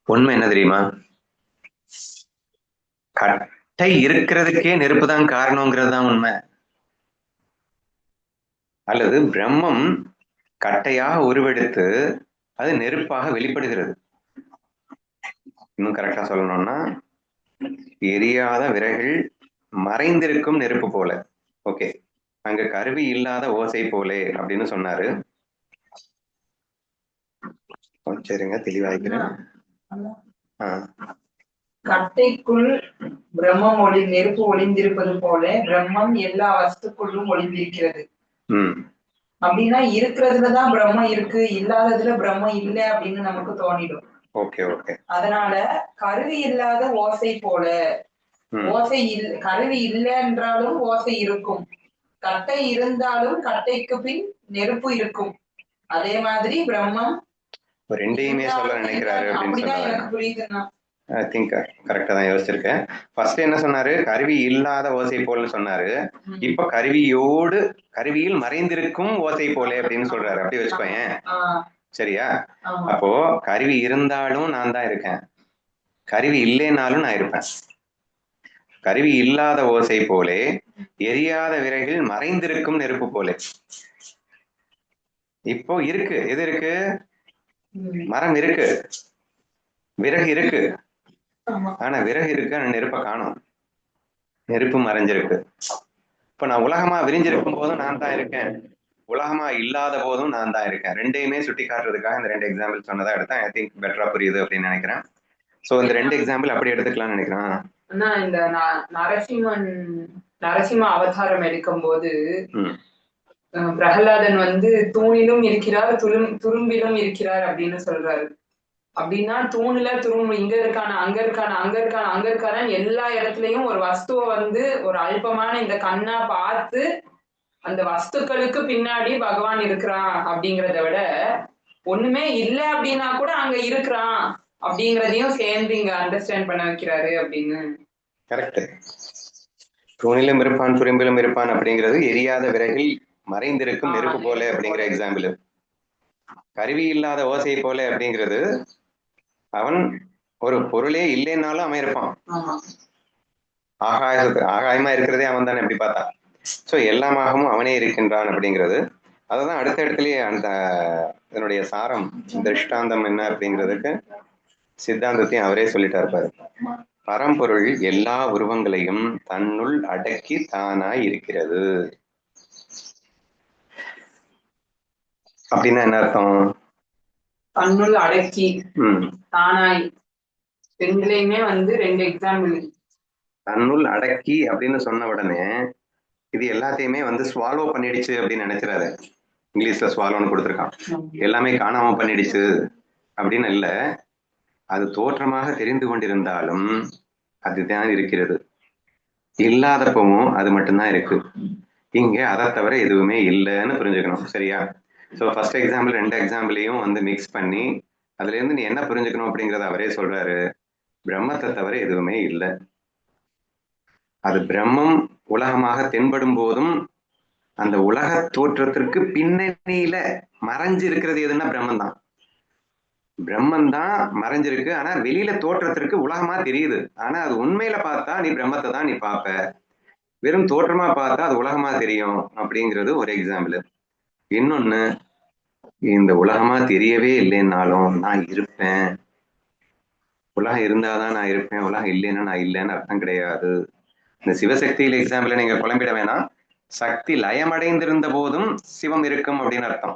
A: உண்மை என்ன தெரியுமா? கட்டை இருக்கிறதுக்கே நெருப்பு தான் காரணங்கிறது தான் உண்மை. அல்லது பிரம்மம் கட்டையாக உருவெடுத்து அது நெருப்பாக வெளிப்படுகிறது. இன்னும் கரெக்டா சொல்லணும்னா, எரியாத விறகில் மறைந்திருக்கும் நெருப்பு போல. ஓகே, அங்க கருவி இல்லாத ஓசை போலே அப்படின்னு சொன்னாரு. சரிங்க, தெளிவாய்க்கிறேன்.
C: கட்டைக்குள் பிரம்மம் நெருப்பு ஒளிந்திருப்பது போல பிரம்மம் எல்லா வஸ்துக்குள்ளும் ஒளிந்திருக்கிறது. அப்படின்னா இருக்கிறதுலதான் பிரம்மம் இருக்கு, இல்லாததுல பிரம்மம் இல்ல அப்படின்னு நமக்கு தோணிடும்.
A: Okay okay.
C: அதனால கருவி இல்லாத ஓசை போல, கருவி இல்லை என்றாலும் ஓசை இருக்கும், கட்டை இருந்தாலும் கட்டைக்கு பின் நெருப்பு இருக்கும். அதே மாதிரி பிரம்மம்
A: ரெண்டையுமே சொல்ல நினைக்கிறாரு
C: அப்படிதான் எனக்கு புரியுதுன்னா.
A: ஐ திங்க் கரெக்டா தான் யோசிச்சிருக்கேன். ஃபர்ஸ்ட் என்ன சொன்னாரு? கருவி இல்லாத ஓசை போலன்னு சொன்னாரு. இப்ப கருவியில் மறைந்திருக்கும் ஓசை போல அப்படின்னு சொல்றாரு. அப்படி வச்சுக்கோயேன், சரியா? அப்போ கருவி இருந்தாலும் நான் தான் இருக்கேன், கருவி இல்லைனாலும் நான் இருப்பேன். கருவி இல்லாத ஓசை போலே, எரியாத விறகில் மறைந்திருக்கும் நெருப்பு போலே. இப்போ இருக்கு, எது இருக்கு? மரம் இருக்கு, விறகு இருக்கு. ஆனா விறகு இருக்கு, ஆனா நெருப்பை காணும். நெருப்பு மறைஞ்சிருக்கு. இப்ப நான் உலகமா விரிஞ்சிருக்கும் போதும் நான் தான் இருக்கேன், உலகமா இல்லாத போதும் நான் தான் இருக்கேன். ரெண்டையுமே சுட்டி காட்டுறதுக்காக இந்த 2 எக்ஸாம்பிள் சொன்னதா எடுத்தேன். ஐ திங்க் பெட்டரா புரியுது அப்படின்னு நினைக்கிறேன். சோ இந்த 2 எக்ஸாம்பிள் அப்படி எடுத்துக்கலாம்னு நினைக்கிறேன்.
C: ஆனா இந்த நரசிம்ம அவதாரம் எடுக்கும் போது பிரகலாதன் வந்து தூணிலும் இருக்கிறார், துரும்பிலும் இருக்கிறார் அப்படின்னு சொல்றாரு. அப்படின்னா தூணுல துரும்பு இங்க இருக்கான, அங்க இருக்கான, அங்க இருக்கான, அங்க இருக்கான, எல்லா இடத்துலயும் ஒரு வஸ்துவை வந்து ஒரு அல்பமான இந்த கண்ணா பார்த்து அந்த வஸ்துக்களுக்கு பின்னாடி பகவான் இருக்கிறான் அப்படிங்கிறத விட ஒண்ணுமே இல்லை அப்படின்னா கூட அங்க இருக்கிறான் அப்படிங்கிறதையும் சேர்ந்து இங்க அண்டர்ஸ்டாண்ட் பண்ண வைக்கிறாரு அப்படின்னு.
A: கரெக்ட். தூணிலும் இருப்பான், துரும்பிலும் இருப்பான் அப்படிங்கிறது எரியாத விறகில் மறைந்திருக்கும் நெருப்பு போல அப்படிங்கிற எக்ஸாம்பிள். கருவி இல்லாத ஓசை போல அப்படிங்கிறது அவன் ஒரு பொருளே இல்லைன்னாலும் அவன் இருப்பான். ஆகாயமா இருக்கிறதே அவன் தானே எப்படி பார்த்தா. சோ எல்லாமாகவும் அவனே இருக்கின்றான் அப்படிங்கிறது. அதுதான் அடுத்த இடத்துலயே அந்த இதனுடைய சாரம், திருஷ்டாந்தம் என்ன அப்படிங்கிறதுக்கு சித்தாந்தத்தையும் அவரே சொல்லிட்டா இருப்பாரு. பரம்பொருள் எல்லா உருவங்களையும் தன்னுள் அடக்கி தானாய் இருக்கிறது. அப்படின்னா என்ன அர்த்தம்?
C: தன்னுள் அடக்கி தானாய், ரெண்டுலயுமே வந்து 2 எக்ஸாம்பிள். தன்னுள்
A: அடக்கி அப்படின்னு சொன்ன உடனே இது எல்லாத்தையுமே வந்து ஸ்வாலோ பண்ணிடுச்சு அப்படின்னு நினைச்சிடாரு. இங்கிலீஷ்ல ஸ்வாலோன்னு கொடுத்துருக்கான். எல்லாமே காணாம பண்ணிடுச்சு அப்படின்னு இல்ல, அது தோற்றமாக தெரிந்து கொண்டிருந்தாலும் அதுதான் இருக்கிறது. இல்லாதப்பவும் அது மட்டும்தான் இருக்கு. இங்க அதை தவிர எதுவுமே இல்லைன்னு புரிஞ்சுக்கணும். சரியா? ஸோ ஃபர்ஸ்ட் எக்ஸாம்பிள் 2 எக்ஸாம்பிளையும் வந்து மிக்ஸ் பண்ணி அதுல இருந்து நீ என்ன புரிஞ்சுக்கணும் அப்படிங்கறத அவரே சொல்றாரு. பிரம்மத்தை தவிர எதுவுமே இல்லை. அது பிரம்மம் உலகமாக தென்படும் போதும் அந்த உலக தோற்றத்திற்கு பின்னணியில மறைஞ்சு இருக்கிறது எதுன்னா பிரம்மன் தான். பிரம்மன் தான் மறைஞ்சிருக்கு. ஆனா வெளியில தோற்றத்திற்கு உலகமா தெரியுது. ஆனா அது உண்மையில பார்த்தா நீ பிரம்மத்தை தான் நீ பார்ப்ப, வெறும் தோற்றமா பார்த்தா அது உலகமா தெரியும் அப்படிங்கிறது ஒரு எக்ஸாம்பிள். இன்னொன்னு, இந்த உலகமா தெரியவே இல்லைன்னாலும் நான் இருப்பேன். உலகம் இருந்தாதான் நான் இருப்பேன், உலகம் இல்லைன்னா நான் இல்லைன்னு அர்த்தம் கிடையாது. இந்த சிவசக்தியில எக்ஸாம்பிள நீங்க குழம்பிட வேணாம். சக்தி லயமடைந்திருந்த போதும் சிவம் இருக்கும் அப்படின்னு அர்த்தம்.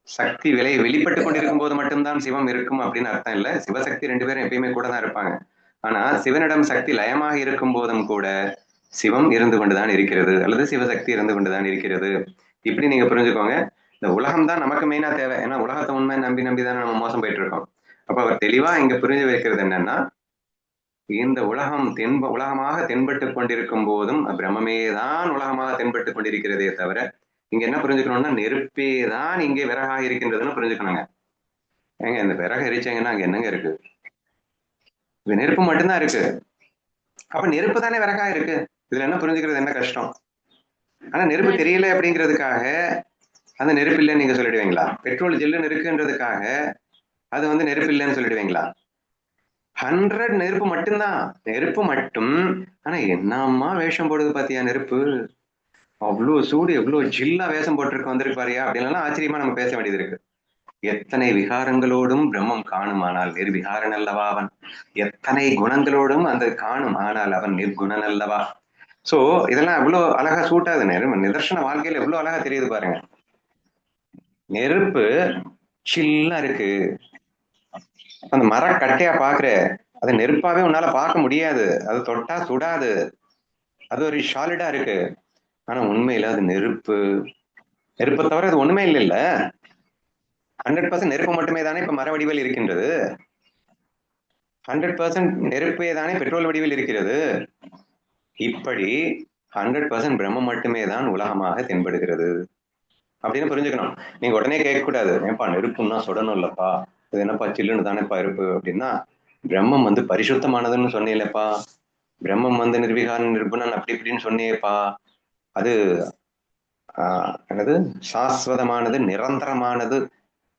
A: சக்தி வெளிப்பட்டு கொண்டிருக்கும் போது மட்டும்தான் சிவம் இருக்கும் அப்படின்னு அர்த்தம் இல்ல. சிவசக்தி 2 பேரும் எப்பயுமே கூட தான் இருப்பாங்க. ஆனா சிவனிடம் சக்தி லயமாக இருக்கும் போதும் கூட சிவம் இருந்து கொண்டுதான் இருக்கிறது, அல்லது சிவசக்தி இருந்து கொண்டுதான் இருக்கிறது. இப்படி நீங்க புரிஞ்சுக்கோங்க. இந்த உலகம் தான் நமக்கு மெயினா தேவை. ஏன்னா உலகத்தை உண்மை நம்பி நம்பிதான் நம்ம மோசம் போயிட்டு இருக்கோம். அப்ப அவர் தெளிவா இங்க புரிஞ்சு வைக்கிறது என்னன்னா, இந்த உலகம் உலகமாக தென்பட்டு கொண்டிருக்கும் போதும் பிரம்மமே தான் உலகமாக தென்பட்டு கொண்டிருக்கிறதே தவிர, இங்க என்ன புரிஞ்சுக்கணும்னா நெருப்பே தான் இங்கே விறகாக இருக்கின்றதுன்னு புரிஞ்சுக்கணுங்க. ஏங்க இந்த விறகு எரிச்சாங்கன்னா அங்க என்னங்க இருக்கு? இது நெருப்பு மட்டும்தான் இருக்கு. அப்ப நெருப்பு தானே விறகா இருக்கு. இதுல என்ன புரிஞ்சுக்கிறது என்ன கஷ்டம்? ஆனா நெருப்பு தெரியல அப்படிங்கிறதுக்காக அந்த நெருப்பு இல்லைன்னு நீங்க சொல்லிடுவீங்களா? பெட்ரோல் ஜெல்லுன்னு இருக்குன்றதுக்காக அது வந்து நெருப்பு இல்லைன்னு சொல்லிடுவீங்களா? 100 நெருப்பு மட்டும்தான், நெருப்பு மட்டும். ஆனா என்னம்மா வேஷம் போடுது பாத்தியா நெருப்பு, அவ்வளவு சூடு, எவ்வளவு ஜில்லா வேஷம் போட்டிருக்கு வந்திருக்கு பாரியா அப்படின்லாம் ஆச்சரியமா நம்ம பேச வேண்டியது இருக்கு. எத்தனை விகாரங்களோடும் பிரம்மம் காணும், ஆனால் நிர்விகாரன் அல்லவா அவன். எத்தனை குணங்களோடும் அந்த காணும், ஆனால் அவன் நிர்குணன் அல்லவா. சோ இதெல்லாம் எவ்வளவு அழகா சூட்டாது. நிதர்சன வாழ்க்கையில எவ்வளவு அழகா தெரியுது பாருங்க. நெருப்பு சில்லா இருக்கு, அந்த மரக்கட்டையா பாக்குற, அது நெருப்பாவே உன்னால பார்க்க முடியாது, அது தொட்டா சுடாது, அது ஒரு சாலிடா இருக்கு. ஆனா உண்மையில அது நெருப்பு. நெருப்பை தவிர அது ஒண்ணுமே இல்லைல்ல. 100% நெருப்பு மட்டுமே தானே இப்ப மர வடிவில் இருக்கின்றது. 100% நெருப்பே தானே பெட்ரோல் வடிவில் இருக்கிறது. இப்படி 100% பிரம்மம் மட்டுமே தான் உலகமாக தென்படுகிறது அப்படின்னு புரிஞ்சுக்கணும். நீங்க உடனே கேட்க கூடாது, ஏப்பா நெருப்புன்னா சுடணும் இல்லப்பா, இது என்னப்பா சில்லுன்னு தானேப்பா இருப்பு அப்படின்னா. பிரம்மம் வந்து பரிசுத்தமானதுன்னு சொன்னீங்களேப்பா, பிரம்மம் வந்து நிர்விகாரன் நிர்குணன் அப்படி இப்படின்னு சொன்னியேப்பா, அது என்னது சாஸ்வதமானது, நிரந்தரமானது,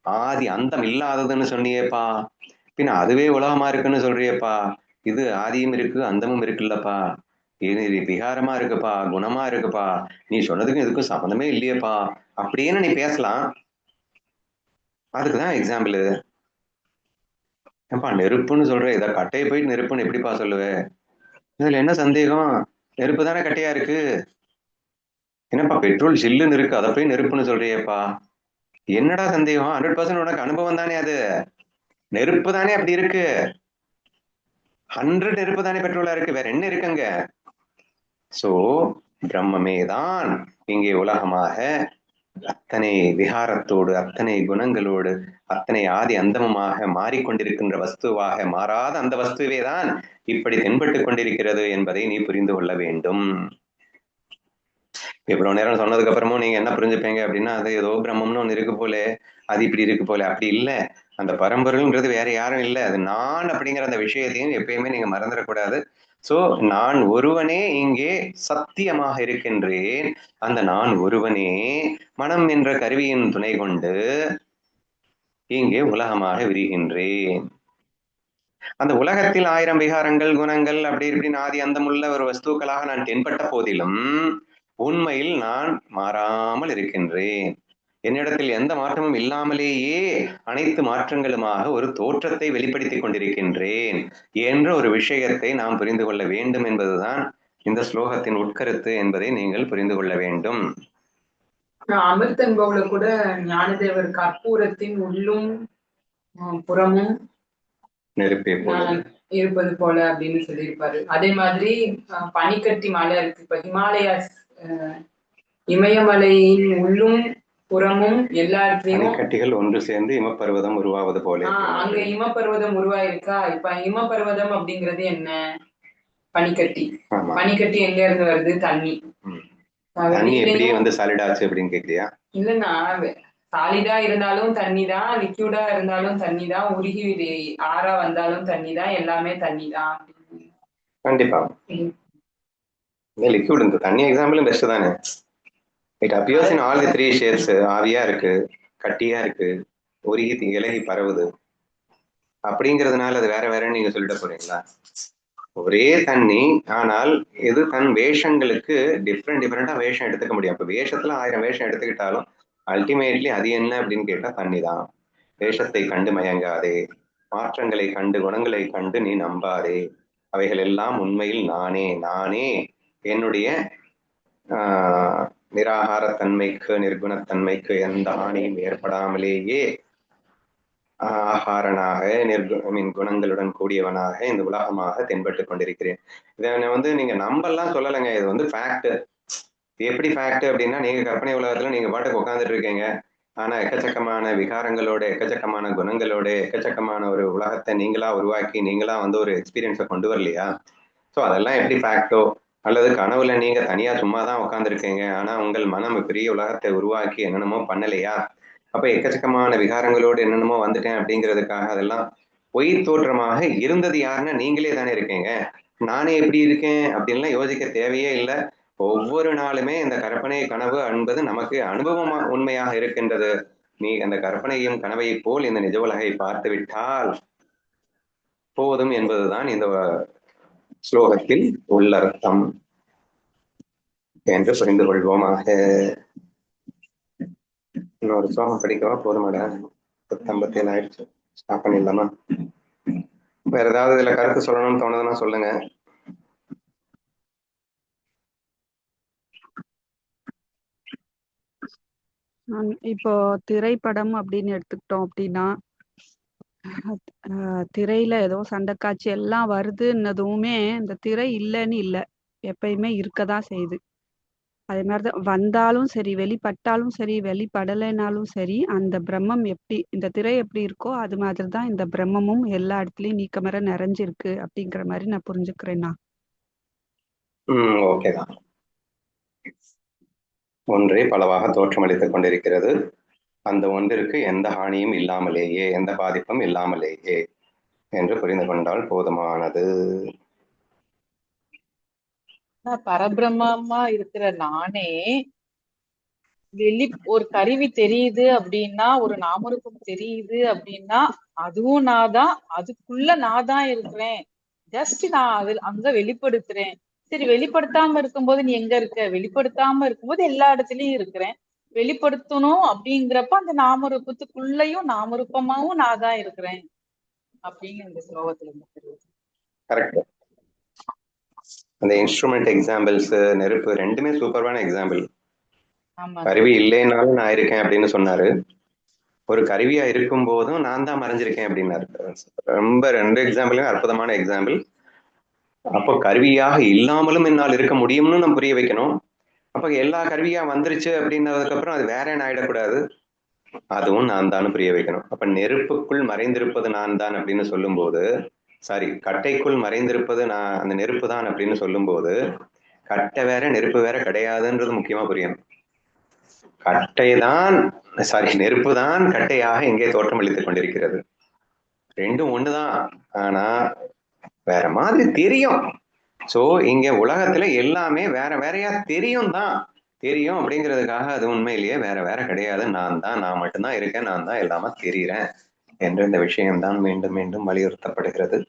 A: ஆதி அந்தம் இல்லாததுன்னு சொன்னியேப்பா. பின்ன அதுவே உலகமா இருக்குன்னு சொல்றியப்பா, இது ஆதியும் இருக்கு அந்தமும் இருக்குல்லப்பா, இது விகாரமா இருக்குப்பா, குணமா இருக்குப்பா, நீ சொன்னதுக்கும் இதுக்கும் சம்மந்தமே இல்லையேப்பா அப்படின்னு நீ பேசலாம். அதுக்குதான் எக்ஸாம்பிள். ஏப்பா நெருப்புன்னு சொல்ற, இதை கட்டையை போயிட்டு நெருப்புன்னு எப்படிப்பா சொல்லுவ? இதுல என்ன சந்தேகம்? நெருப்பு தானே கட்டையா இருக்கு. என்னப்பா பெட்ரோல் ஜில்லுன்னு இருக்கு, அதை போய் நெருப்புன்னு சொல்றியேப்பா, என்னடா சந்தேகம்? 100% உனக்கு அனுபவம் தானே, அது நெருப்பு தானே அப்படி இருக்கு. 100 நெருப்பு தானே பெட்ரோலா இருக்கு, வேற என்ன இருக்குங்க? சோ பிரம்மமே தான் இங்கே உலகமாக அத்தனை விகாரத்தோடு, அத்தனை குணங்களோடு, அத்தனை ஆதி அந்தமமாக மாறிக்கொண்டிருக்கின்ற வஸ்துவாக மாறாத அந்த வஸ்துவே தான் இப்படி தென்பட்டு கொண்டிருக்கிறது என்பதை நீ புரிந்து கொள்ள வேண்டும். இவ்வளவு நேரம் சொன்னதுக்கு அப்புறமும் நீங்க என்ன புரிஞ்சுப்பீங்க அப்படின்னா, அது ஏதோ பிரம்மம்னு ஒண்ணு இருக்கு போல, அது இப்படி இருக்கு போல. அப்படி இல்லை. அந்த பரம்பொருள்ன்றது வேற யாரும் இல்லை, அது நான் அப்படிங்கிற அந்த விஷயத்தையும் எப்பயுமே நீங்க மறந்துடக்கூடாது. சோ நான் ஒருவனே இங்கே சத்தியமாக இருக்கின்றேன். அந்த நான் ஒருவனே மனம் என்ற கருவியின் துணை கொண்டு இங்கே உலகமாக விரிகின்றேன். அந்த உலகத்தில் 1000 விகாரங்கள், குணங்கள், அப்படி இப்படின்னு ஆதி அந்தமுள்ள ஒரு வஸ்துக்களாக நான் தென்பட்ட போதிலும் உண்மையில் நான் மாறாமல் இருக்கின்றேன். என்னிடத்தில் எந்த மாற்றமும் இல்லாமலேயே அனைத்து மாற்றங்களுமாக ஒரு தோற்றத்தை வெளிப்படுத்திக் கொண்டிருக்கின்றேன் என்ற ஒரு விஷயத்தை நாம் புரிந்து கொள்ள வேண்டும் என்பதுதான் இந்த ஸ்லோகத்தின் உட்கருத்து என்பதை நீங்கள் புரிந்து கொள்ள வேண்டும்.
C: அமிர்தன்பவுல கூட ஞானதேவர் கற்பூரத்தின் உள்ளும் புறமும்
A: நெருப்பே போல
C: இருப்பது போல அப்படின்னு சொல்லியிருப்பாரு. அதே மாதிரி பனிக்கட்டி மலை இருக்கு, இப்ப ஹிமாலயாஸ் இமயமலையின் உள்ளும் புறமும் எல்லா இடத்துலயும்
A: கட்டிகள் ஒன்று சேர்ந்து இமப்பர்வதம் உருவாவது போல.
C: அங்க இமப்பர்வதம் உருவாயிருக்கா? இப்ப இமப்பர்வதம் அப்படிங்கிறது என்ன? பனிக்கட்டி. பனிக்கட்டி எங்க இருந்து வருது? தண்ணி.
A: தண்ணி எப்படி வந்து சாலிட் ஆச்சு அப்படின்னு கேக்குறியா?
C: இல்லன்னா சாலிடா இருந்தாலும் தண்ணி தான், லிக்யூடா இருந்தாலும் தண்ணி தான், உருகி ஆறா வந்தாலும் தண்ணி தான், எல்லாமே தண்ணி தான்.
A: கண்டிப்பா லிக்விட் இந்த தண்ணி எக்ஸாம்பிளும் பெஸ்ட் தானே. It appears in all the 3 shapes. ஆவியா இருக்கு, கட்டியா இருக்கு, உருகி இலகி பரவுது. அப்படிங்கிறதுனால அது வேற வேறன்னு நீங்க சொல்லிட போறீங்களா? ஒரே தண்ணி, ஆனால் இது தன் வேஷங்களுக்கு டிஃப்ரெண்டா வேஷம் எடுத்துக்க முடியும். இப்ப வேஷத்துல 1000 வேஷம் எடுத்துக்கிட்டாலும் அல்டிமேட்லி அது என்ன அப்படின்னு கேட்டா தண்ணி தான். வேஷத்தை கண்டு மயங்காதே, மாற்றங்களை கண்டு குணங்களை கண்டு நீ நம்பாதே, அவைகள் எல்லாம் உண்மையில் நானே. நானே என்னுடைய நிராகாரத்தன்மைக்கு நிர்குணத்தன்மைக்கு எந்த ஆணையும் ஏற்படாமலேயே ஆகாரனாக குணங்களுடன் கூடியவனாக இந்த உலகமாக தென்பட்டு கொண்டிருக்கிறேன். இதை வந்து நீங்க நம்பெல்லாம் சொல்லலைங்க, இது வந்து ஃபேக்ட். எப்படி ஃபேக்ட் அப்படின்னா, நீங்க கற்பனை உலகத்துல நீங்க பாட்டுக்கு உட்காந்துட்டு இருக்கீங்க, ஆனா எக்கச்சக்கமான விகாரங்களோட, எக்கச்சக்கமான குணங்களோட, எக்கச்சக்கமான ஒரு உலகத்தை நீங்களா உருவாக்கி நீங்களா வந்து ஒரு எக்ஸ்பீரியன்ஸை கொண்டு வரலையா? ஸோ அதெல்லாம் எப்படி ஃபேக்டோ, அல்லது கனவுல நீங்க தனியா சும்மா தான் உட்காந்துருக்கீங்க, ஆனா உங்கள் மனம் பெரிய உலகத்தை உருவாக்கி என்னென்னமோ பண்ணலையா? அப்ப எக்கச்சக்கமான விகாரங்களோடு என்னென்னமோ வந்துட்டேன் அப்படிங்கிறதுக்காக அதெல்லாம் பொய் தோற்றமாக இருந்தது யாருன்னா நீங்களே தானே இருக்கீங்க. நானே எப்படி இருக்கேன் அப்படின்லாம் யோசிக்க தேவையே இல்லை. ஒவ்வொரு நாளுமே இந்த கற்பனை கனவு என்பது நமக்கு அனுபவமா உண்மையாக இருக்கின்றது. நீ அந்த கற்பனையும் கனவையை போல் இந்த நிஜ உலகை பார்த்து விட்டால் போதும் என்பதுதான் இந்த ஸ்லோகத்தில் உள்ளர்த்தம் என்று புரிந்து கொள்வோமாக. இன்னொரு ஸ்லோகம் படிக்கவா? போதுமாடா, 57 ஆயிடுச்சு. ஸ்டாப் பண்ணிடலாமா? வேற ஏதாவது இதுல கருத்து சொல்லணும்னு தோணுதுன்னா சொல்லுங்க.
B: இப்போ திரைப்படம் அப்படின்னு எடுத்துக்கிட்டோம் அப்படின்னா, திரையில ஏதோ சண்டை காட்சி எல்லாம் வருதுன்னதுமே இந்த திரை இல்லைன்னு இல்லை, எப்பயுமே இருக்கதான் செய்யுது. அதே மாதிரிதான் வந்தாலும் சரி, வெளிப்பட்டாலும் சரி, வெளிப்படலைனாலும் சரி, அந்த பிரம்மம் எப்படி இந்த திரை எப்படி இருக்கோ அது மாதிரிதான் இந்த பிரம்மமும் எல்லா இடத்துலயும் நீக்கமர நிறைஞ்சிருக்கு அப்படிங்கிற மாதிரி நான் புரிஞ்சுக்கிறேன்னா.
A: ஓகேதான். ஒன்றே பலவாக தோற்றமளித்துக் கொண்டிருக்கிறது, அந்த ஒன்றிற்கு எந்த ஹானியும் இல்லாமலேயே, எந்த பாதிப்பும் இல்லாமலேயே என்று புரிந்து கொண்டால் போதுமானது.
E: பரபிரம்மமா இருக்கிற நானே ஒரு கருவி தெரியுது அப்படின்னா, ஒரு நாமரூபம் தெரியுது அப்படின்னா, அதுவும் நான் தான், அதுக்குள்ள நான் தான் இருக்கிறேன். ஜஸ்ட் நான் அங்க வெளிப்படுத்துறேன். சரி, வெளிப்படுத்தாம இருக்கும்போது நீ எங்க இருக்க? வெளிப்படுத்தாம இருக்கும்போது எல்லா இடத்துலயும் இருக்கிறேன். வெளிப்படுத்தணும் அப்படிங்கிறப்ப அந்த நாமரூபத்துக்குள்ளயும் நாமரூபமாவும் நான் தான் இருக்கிறேன் அப்படின்னு இந்த ஸ்லோகத்துல இருந்து.
A: கரெக்ட். அந்த இன்ஸ்ட்ருமெண்ட் எக்ஸாம்பிள்ஸ், நெருப்பு ரெண்டுமே சூப்பரான எக்ஸாம்பிள். கருவி இல்லைன்னாலும் நான் இருக்கேன் அப்படின்னு சொன்னாரு. ஒரு கருவியா இருக்கும் போதும் நான் தான் மறைஞ்சிருக்கேன் அப்படின்னாரு. ரொம்ப 2 எக்ஸாம்பிளும் அற்புதமான எக்ஸாம்பிள். அப்போ கருவியாக இல்லாமலும் என்னால் இருக்க முடியும்னு நம்ம புரிய வைக்கணும். அப்ப எல்லா கருவியா வந்துருச்சு அப்படின்னதுக்கு அப்புறம் அது வேற என்ன ஆயிடக்கூடாது, அதுவும் நான் தான் புரிய வைக்கணும். அப்ப நெருப்புக்குள் மறைந்திருப்பது நான் தான் அப்படின்னு சொல்லும் போது, சாரி, கட்டைக்குள் மறைந்திருப்பது நான், அந்த நெருப்பு தான் அப்படின்னு சொல்லும் போது, கட்டை வேற நெருப்பு வேற கிடையாதுன்றது முக்கியமா புரியும். கட்டை தான், சாரி, நெருப்பு தான் கட்டையாக இங்கே தோற்றமளித்துக் கொண்டிருக்கிறது. ரெண்டும் ஒண்ணுதான், ஆனா வேற மாதிரி தெரியும். சோ இங்க உலகத்துல எல்லாமே வேற வேறையா தெரியும் தான். தெரியும் அப்படிங்கிறதுக்காக அது உண்மையிலேயே வேற வேற கிடையாது. நான் தான், நான் மட்டும்தான் இருக்கேன், நான் தான் எல்லாமே தெரிகிறேன் என்ற இந்த விஷயம்தான் மீண்டும் மீண்டும் வலியுறுத்தப்படுகிறது.